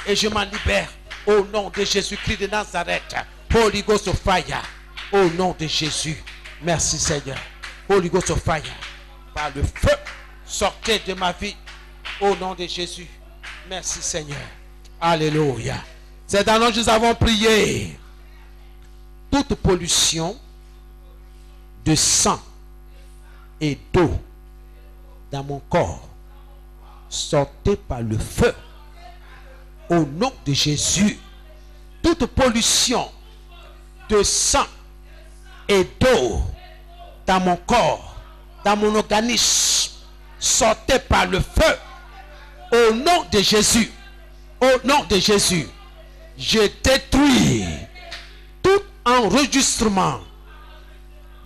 et je m'en libère. Au nom de Jésus-Christ de Nazareth. Holy Ghost of fire. Au nom de Jésus. Merci Seigneur. Holy Ghost of fire. Par le feu, sortez de ma vie. Au nom de Jésus. Merci Seigneur. Alléluia. C'est dans nous avons prié. Toute pollution de sang et d'eau dans mon corps, sortez par le feu. Au nom de Jésus. Toute pollution de sang et d'eau dans mon corps, dans mon organisme, sortez par le feu. Au nom de Jésus. Au nom de Jésus. Je détruis tout enregistrement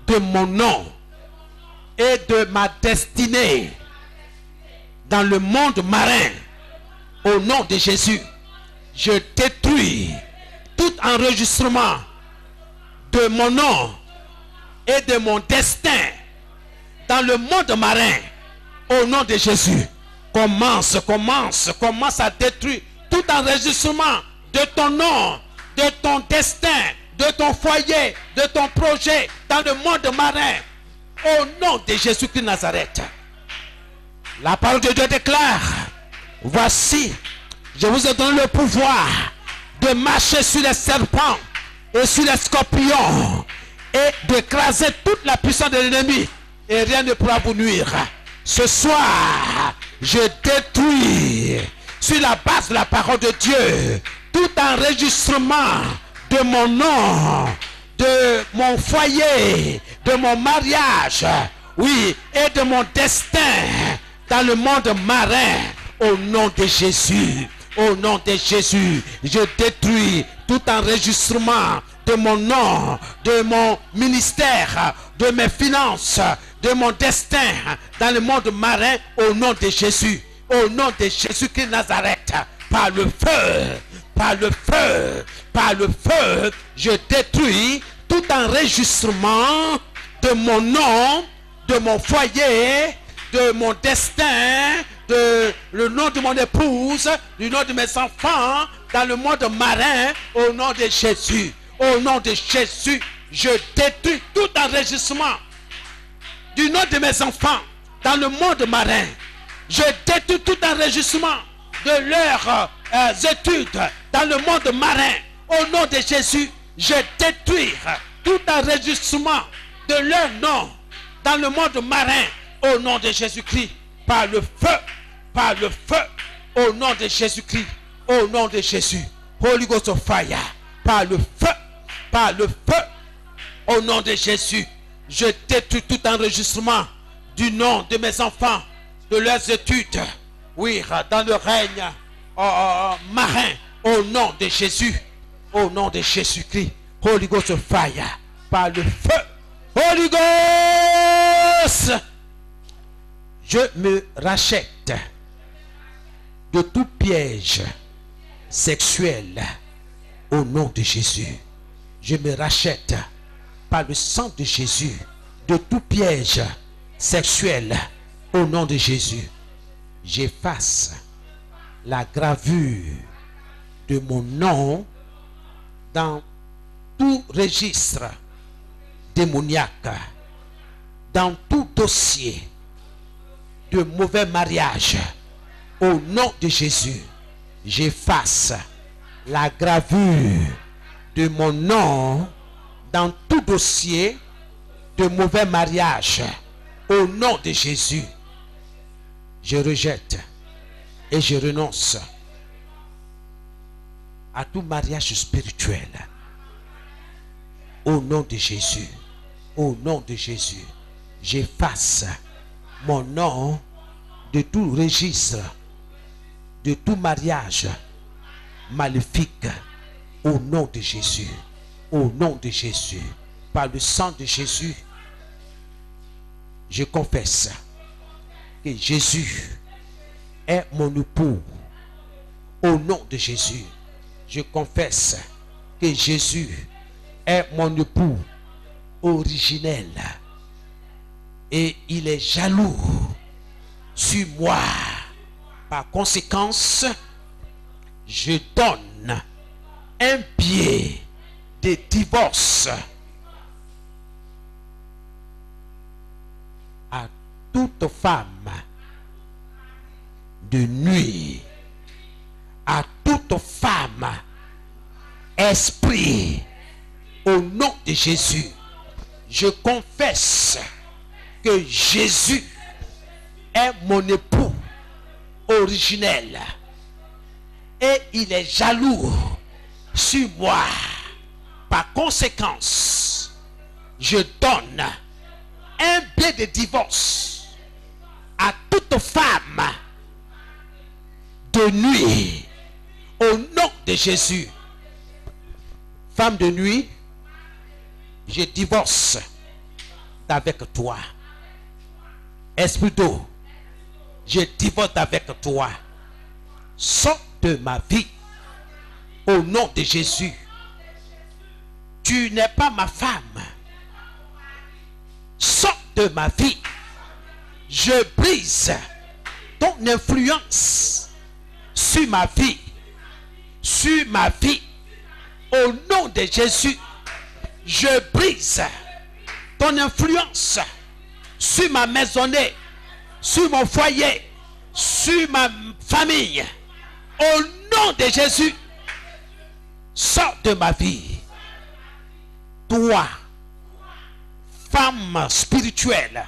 de mon nom et de ma destinée dans le monde marin. Au nom de Jésus, je détruis tout enregistrement de mon nom et de mon destin dans le monde marin. Au nom de Jésus, commence à détruire tout enregistrement de ton nom, de ton destin, de ton foyer, de ton projet dans le monde marin. Au nom de Jésus-Christ de Nazareth. La parole de Dieu déclare: voici, je vous ai donné le pouvoir de marcher sur les serpents et sur les scorpions et d'écraser toute la puissance de l'ennemi et rien ne pourra vous nuire. Ce soir, je détruis sur la base de la parole de Dieu tout enregistrement de mon nom, de mon foyer, de mon mariage, oui, et de mon destin dans le monde marin. Au nom de Jésus, au nom de Jésus, je détruis tout enregistrement de mon nom, de mon ministère, de mes finances, de mon destin dans le monde marin. Au nom de Jésus, au nom de Jésus-Christ de Nazareth, par le feu, par le feu, par le feu, je détruis tout enregistrement de mon nom, de mon foyer, de mon destin, de le nom de mon épouse, du nom de mes enfants, dans le monde marin. Au nom de Jésus, au nom de Jésus, je détruis tout enregistrement du nom de mes enfants dans le monde marin. Je détruis tout enregistrement de leurs études dans le monde marin. Au nom de Jésus, je détruis tout enregistrement de leur nom dans le monde marin. Au nom de Jésus-Christ, par le feu, au nom de Jésus-Christ, au nom de Jésus. Holy Ghost of fire, par le feu, au nom de Jésus. Je détruis tout enregistrement du nom de mes enfants, de leurs études, oui, dans le règne marin. Au nom de Jésus, au nom de Jésus-Christ. Holy Ghost of fire, par le feu. Holy Ghost, je me rachète de tout piège sexuel au nom de Jésus. Je me rachète par le sang de Jésus de tout piège sexuel au nom de Jésus. J'efface la gravure de mon nom dans tout registre démoniaque dans tout dossier de mauvais mariage, au nom de Jésus, j'efface la gravure de mon nom dans tout dossier de mauvais mariage. Au nom de Jésus, je rejette et je renonce à tout mariage spirituel. Au nom de Jésus, au nom de Jésus, j'efface mon nom de tout registre, de tout mariage maléfique. Au nom de Jésus, au nom de Jésus, par le sang de Jésus, je confesse que Jésus est mon époux. Au nom de Jésus, je confesse que Jésus est mon époux originel et il est jaloux sur moi. Par conséquence, je donne un billet de divorce à toute femme de nuit, à toute femme esprit. Au nom de Jésus, je confesse que Jésus est mon époux originel et il est jaloux sur moi. Par conséquence, je donne un billet de divorce à toute femme de nuit. Au nom de Jésus, femme de nuit, je divorce avec toi. Esprit d'eau, je divorce avec toi. Sors de ma vie. Au nom de Jésus. Tu n'es pas ma femme. Sors de ma vie. Je brise ton influence sur ma vie. Sur ma vie. Au nom de Jésus. Je brise ton influence sur ma maisonnée, sur mon foyer, sur ma famille. Au nom de Jésus, sors de ma vie. Toi, femme spirituelle,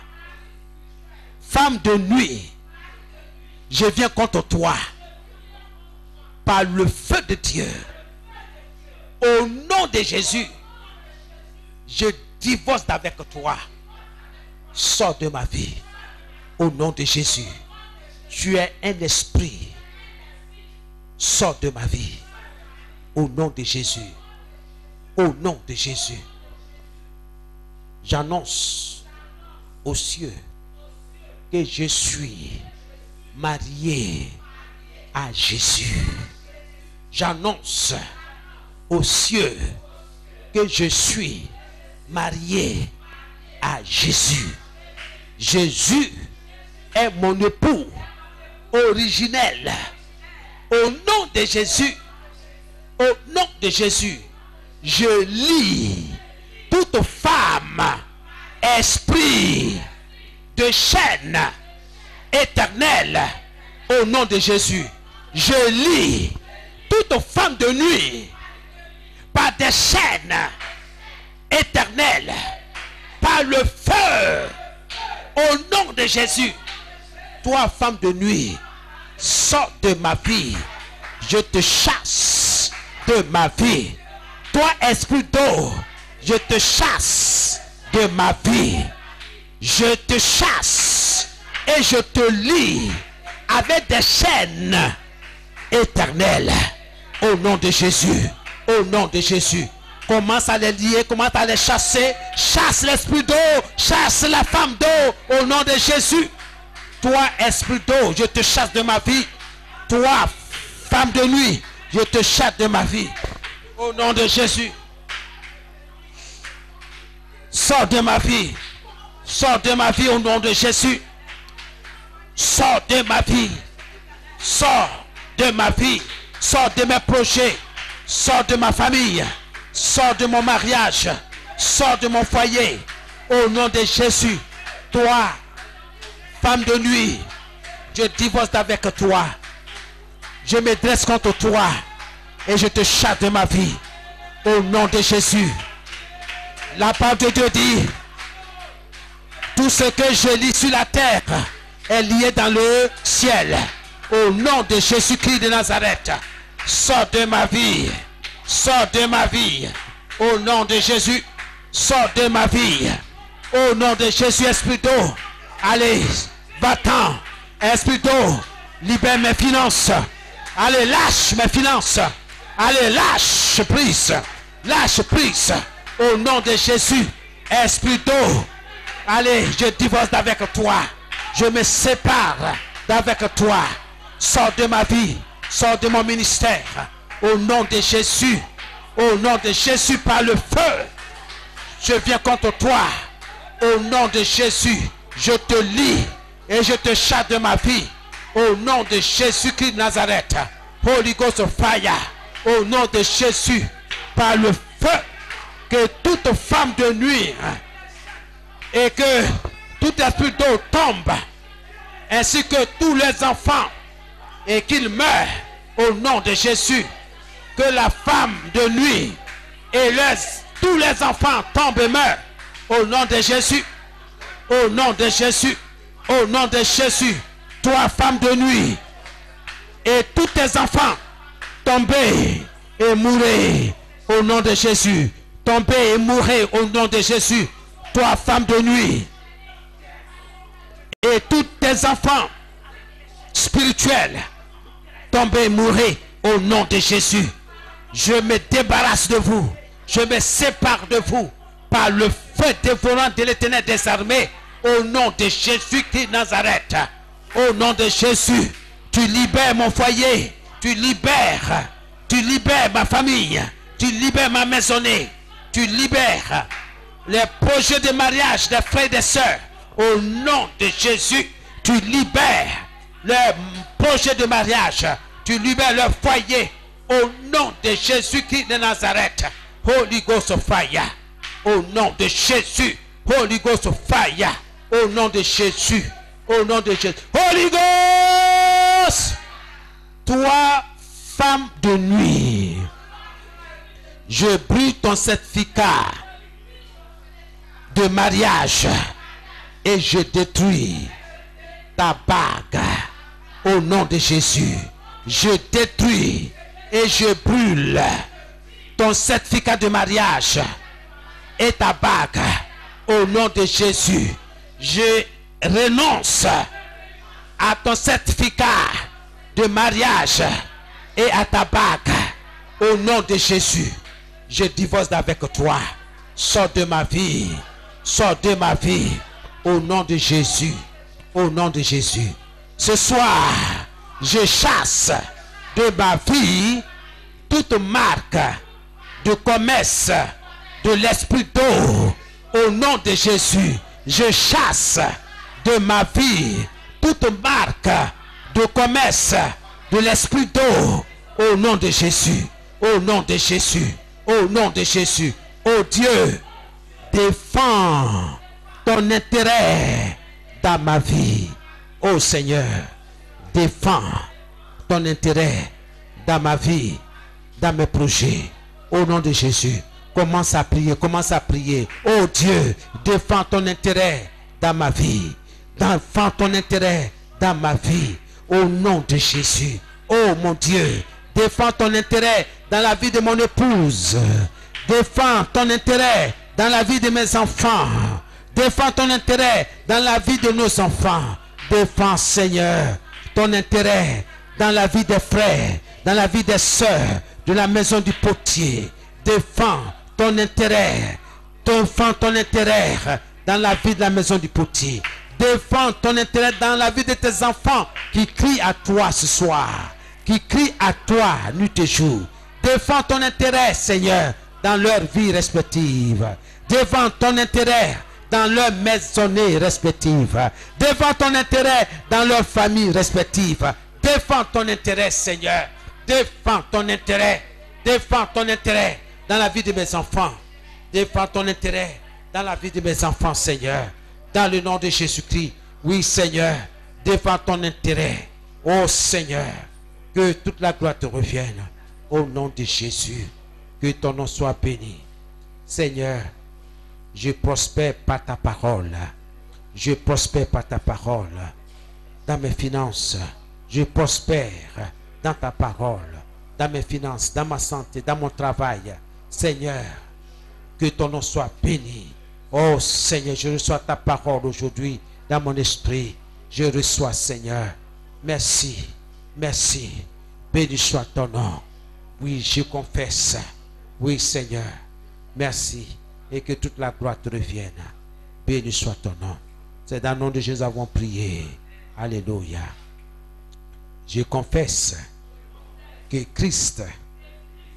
femme de nuit, je viens contre toi par le feu de Dieu. Au nom de Jésus, je divorce avec toi. Sors de ma vie. Au nom de Jésus. Tu es un esprit. Sors de ma vie. Au nom de Jésus. Au nom de Jésus. J'annonce aux cieux que je suis marié à Jésus. J'annonce aux cieux que je suis marié à Jésus. Jésus est mon époux originel. Au nom de Jésus, au nom de Jésus, je lie toute femme, esprit de chaîne éternelle. Au nom de Jésus, je lie toute femme de nuit par des chaînes éternelles, par le feu. Au nom de Jésus, toi femme de nuit, sors de ma vie. Je te chasse de ma vie. Toi esprit d'eau, je te chasse de ma vie. Je te chasse et je te lie avec des chaînes éternelles. Au nom de Jésus. Au nom de Jésus. Commence à les lier, commence à les chasser. Chasse l'esprit d'eau, chasse la femme d'eau. Au nom de Jésus. Toi, esprit d'eau, je te chasse de ma vie. Toi, femme de nuit, je te chasse de ma vie. Au nom de Jésus. Sors de ma vie. Sors de ma vie au nom de Jésus. Sors de ma vie. Sors de ma vie. Sors de mes projets. Sors de ma famille. Sors de mon mariage. Sors de mon foyer. Au nom de Jésus. Toi, femme de nuit, je divorce avec toi. Je me dresse contre toi et je te chasse de ma vie. Au nom de Jésus. La parole de Dieu dit, tout ce que je lis sur la terre est lié dans le ciel. Au nom de Jésus-Christ de Nazareth, sors de ma vie. Sors de ma vie. Au nom de Jésus, sors de ma vie. Au nom de Jésus, esprit d'eau. Allez, va-t'en. Esprit d'eau, libère mes finances. Allez, lâche mes finances. Allez, lâche prise. Lâche prise. Au nom de Jésus, esprit d'eau. Allez, je divorce avec toi. Je me sépare d'avec toi. Sors de ma vie. Sors de mon ministère. Au nom de Jésus. Au nom de Jésus, par le feu. Je viens contre toi. Au nom de Jésus, je te lie et je te chasse de ma vie. Au nom de Jésus-Christ de Nazareth. Holy Ghost fire. Au nom de Jésus, par le feu, que toute femme de nuit et que tout esprit d'eau tombe, ainsi que tous les enfants, et qu'ils meurent au nom de Jésus. Que la femme de nuit et tous les enfants tombent et meurent au nom de Jésus. Au nom de Jésus. Au nom de Jésus. Toi, femme de nuit, et tous tes enfants, tombez et mourrez au nom de Jésus. Tombez et mourrez au nom de Jésus. Toi, femme de nuit, et tous tes enfants spirituels, tombez et mourrez au nom de Jésus. Je me débarrasse de vous. Je me sépare de vous par le feu dévorant de l'Éternel des armées. Au nom de Jésus-Christ de Nazareth. Au nom de Jésus, tu libères mon foyer. Tu libères ma famille. Tu libères ma maisonnée. Tu libères les projets de mariage des frères et des sœurs. Au nom de Jésus, tu libères les projets de mariage. Tu libères leur foyer. Au nom de Jésus-Christ de Nazareth. Holy Ghost fire. Au nom de Jésus. Holy Ghost fire. Au nom de Jésus. Au nom de Jésus. Holy Ghost. Toi, femme de nuit, je brûle ton certificat de mariage et je détruis ta bague. Au nom de Jésus. Je détruis et je brûle ton certificat de mariage et ta bague. Au nom de Jésus. Je renonce à ton certificat de mariage et à ta bague. Au nom de Jésus. Je divorce avec toi. Sors de ma vie. Sors de ma vie. Au nom de Jésus. Au nom de Jésus. Ce soir, je chasse de ma vie toute marque de commerce de l'esprit d'eau. Au nom de Jésus, je chasse de ma vie toute marque de commerce de l'esprit d'eau. Au nom de Jésus. Au nom de Jésus. Au nom de Jésus. Oh Dieu, défends ton intérêt dans ma vie. Oh Seigneur, défends ton intérêt dans ma vie, dans mes projets. Au nom de Jésus, commence à prier, commence à prier. Oh Dieu, défends ton intérêt dans ma vie. Défends ton intérêt dans ma vie. Au nom de Jésus. Oh mon Dieu, défends ton intérêt dans la vie de mon épouse. Défends ton intérêt dans la vie de mes enfants. Défends ton intérêt dans la vie de nos enfants. Défends, Seigneur, ton intérêt dans la vie des frères, dans la vie des sœurs, de la maison du potier. Défends ton intérêt. Défends ton intérêt dans la vie de la maison du potier. Défends ton intérêt dans la vie de tes enfants qui crient à toi ce soir. Qui crient à toi nuit et jour. Défends ton intérêt, Seigneur, dans leur vie respective. Défends ton intérêt dans leur maisonnée respective. Défends ton intérêt dans leur famille respective. Défends ton intérêt, Seigneur. Défends ton intérêt. Défends ton intérêt dans la vie de mes enfants. Défends ton intérêt dans la vie de mes enfants, Seigneur. dans le nom de Jésus-Christ. Oui, Seigneur, devant ton intérêt. Oh Seigneur, que toute la gloire te revienne. Au nom de Jésus, que ton nom soit béni. Seigneur, je prospère par ta parole. Je prospère par ta parole. Dans mes finances, je prospère dans ta parole. Dans mes finances, dans ma santé, dans mon travail. Seigneur, que ton nom soit béni. Oh Seigneur, je reçois ta parole aujourd'hui dans mon esprit. Je reçois, Seigneur. Merci, merci. Béni soit ton nom. Oui, je confesse. Oui, Seigneur. Merci. Et que toute la gloire te revienne. Béni soit ton nom. C'est dans le nom de Jésus que nous avons prié. Alléluia. Je confesse que Christ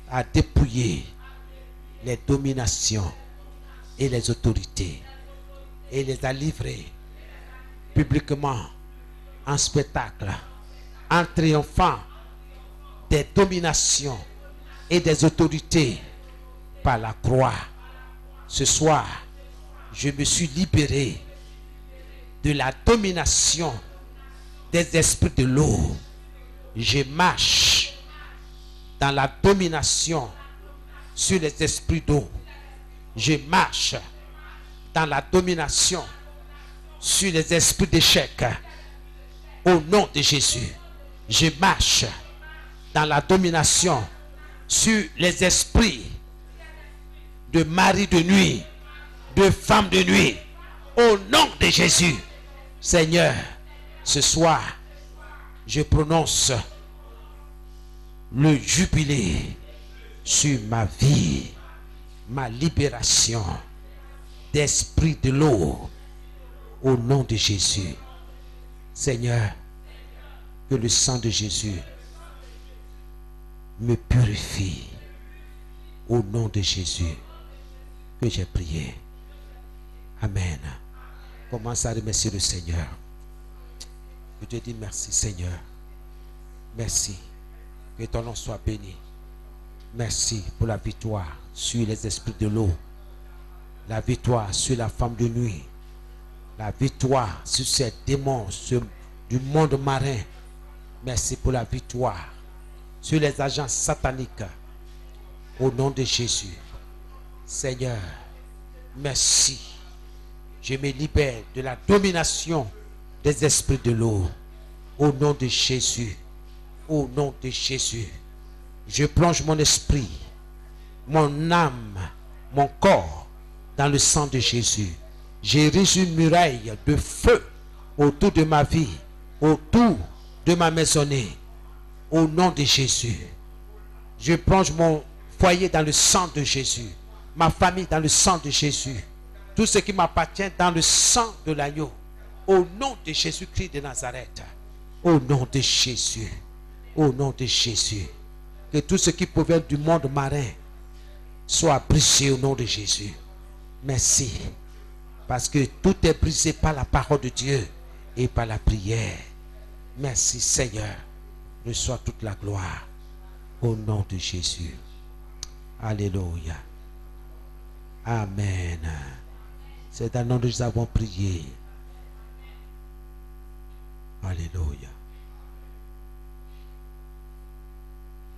a dépouillé les dominations et les autorités et les a livrées publiquement en spectacle, en triomphant des dominations et des autorités par la croix. Ce soir, je me suis libéré de la domination des esprits de l'eau. Je marche dans la domination sur les esprits d'eau. Je marche dans la domination sur les esprits d'échec. Au nom de Jésus, je marche dans la domination sur les esprits de mari de nuit, de femme de nuit. Au nom de Jésus, Seigneur, ce soir, je prononce le jubilé sur ma vie, ma libération d'esprit de l'eau. Au nom de Jésus, Seigneur, que le sang de Jésus me purifie. Au nom de Jésus que j'ai prié. Amen. Commence à remercier le Seigneur. Je te dis merci, Seigneur. Merci. Que ton nom soit béni. Merci pour la victoire sur les esprits de l'eau. La victoire sur la femme de nuit. La victoire sur ces démons du monde marin. Merci pour la victoire sur les agents sataniques. Au nom de Jésus. Seigneur, merci. Je me libère de la domination des esprits de l'eau. Au nom de Jésus. Au nom de Jésus. Je plonge mon esprit, mon âme, mon corps dans le sang de Jésus. J'érige une muraille de feu autour de ma vie, autour de ma maisonnée. Au nom de Jésus. Je plonge mon foyer dans le sang de Jésus. Ma famille dans le sang de Jésus. Tout ce qui m'appartient dans le sang de l'agneau. Au nom de Jésus-Christ de Nazareth. Au nom de Jésus. Au nom de Jésus. Que tout ce qui provient du monde marin soit brisé au nom de Jésus. Merci. Parce que tout est brisé par la parole de Dieu et par la prière. Merci Seigneur. Reçois toute la gloire. Au nom de Jésus. Alléluia. Amen. C'est dans le nom de Jésus que nous avons prié. Alléluia.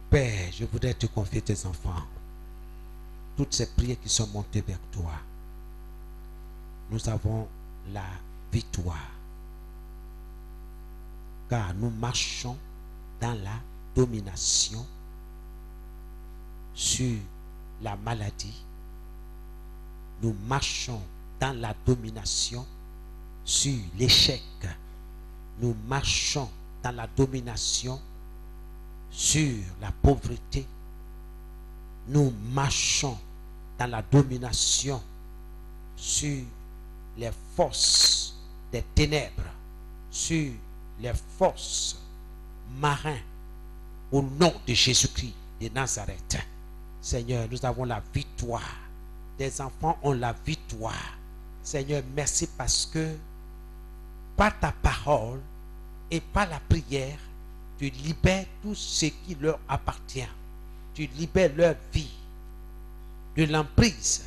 Père, je voudrais te confier tes enfants. Toutes ces prières qui sont montées vers toi. Nous avons la victoire. Car nous marchons dans la domination sur la maladie. Nous marchons dans la domination sur l'échec. Nous marchons dans la domination sur la pauvreté. Nous marchons dans la domination sur les forces des ténèbres, sur les forces marines, au nom de Jésus-Christ de Nazareth. Seigneur, nous avons la victoire. Des enfants ont la victoire. Seigneur, merci parce que par ta parole et par la prière, tu libères tout ce qui leur appartient. Tu libères leur vie de l'emprise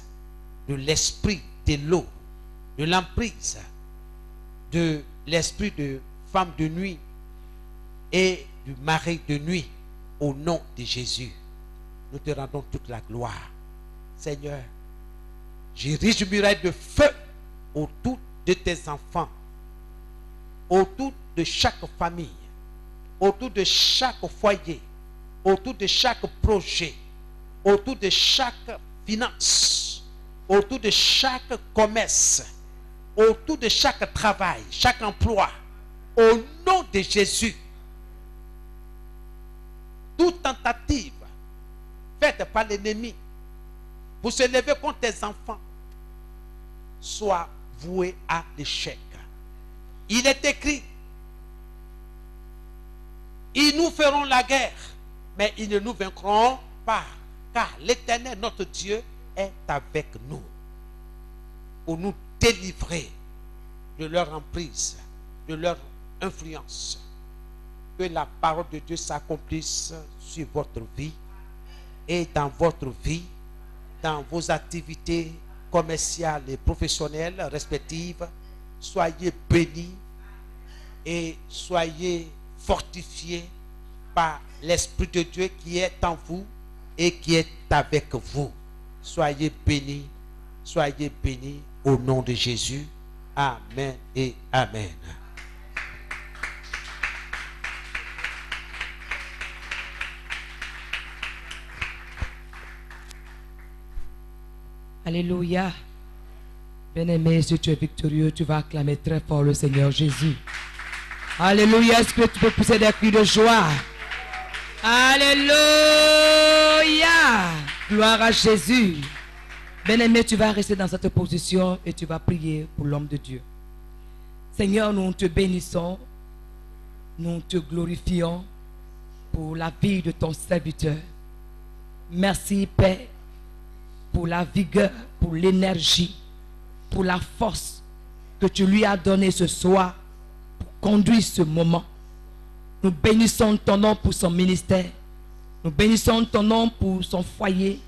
de l'esprit de l'eau, de l'emprise de l'esprit de femme de nuit et du mari de nuit, au nom de Jésus, nous te rendons toute la gloire. Seigneur, j'érige une muraille de feu autour de tes enfants, autour de chaque famille, autour de chaque foyer, autour de chaque projet, autour de chaque finance, autour de chaque commerce, autour de chaque travail, chaque emploi, au nom de Jésus. Toute tentative faite par l'ennemi pour se lever contre tes enfants soit vouée à l'échec. Il est écrit, ils nous feront la guerre, mais ils ne nous vaincront pas, car l'Éternel, notre Dieu, est avec nous pour nous délivrer de leur emprise, de leur influence. Que la parole de Dieu s'accomplisse sur votre vie et dans votre vie, dans vos activités commerciales et professionnelles respectives. Soyez bénis et soyez fortifiés par l'Esprit de Dieu qui est en vous et qui est avec vous. Soyez bénis au nom de Jésus. Amen et amen. Alléluia. Bien-aimé, si tu es victorieux, tu vas acclamer très fort le Seigneur Jésus. Alléluia. Est-ce que tu peux pousser des cris de joie? Alléluia. Gloire à Jésus. Bien-aimé, tu vas rester dans cette position et tu vas prier pour l'homme de Dieu. Seigneur, nous te bénissons. Nous te glorifions pour la vie de ton serviteur. Merci, Père, pour la vigueur, pour l'énergie, pour la force que tu lui as donnée ce soir pour conduire ce moment. Nous bénissons ton nom pour son ministère. Nous bénissons ton nom pour son foyer,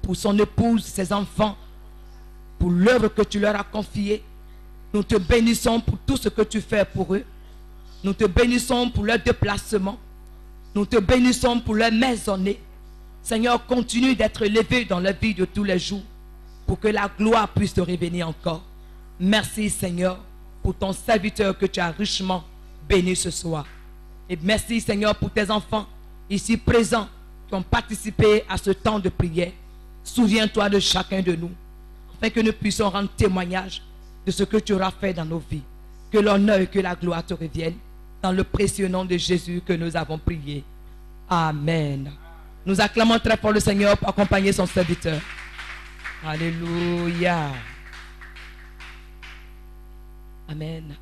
pour son épouse, ses enfants, pour l'œuvre que tu leur as confiée. Nous te bénissons pour tout ce que tu fais pour eux. Nous te bénissons pour leur déplacement. Nous te bénissons pour leur maisonnée. Seigneur, continue d'être élevé dans la vie de tous les jours pour que la gloire puisse te revenir encore. Merci, Seigneur, pour ton serviteur que tu as richement béni ce soir. Et merci, Seigneur, pour tes enfants ici présents qui ont participé à ce temps de prière. Souviens-toi de chacun de nous, afin que nous puissions rendre témoignage de ce que tu auras fait dans nos vies. Que l'honneur et que la gloire te reviennent. Dans le précieux nom de Jésus que nous avons prié. Amen. Nous acclamons très fort le Seigneur pour accompagner son serviteur. Alléluia. Amen.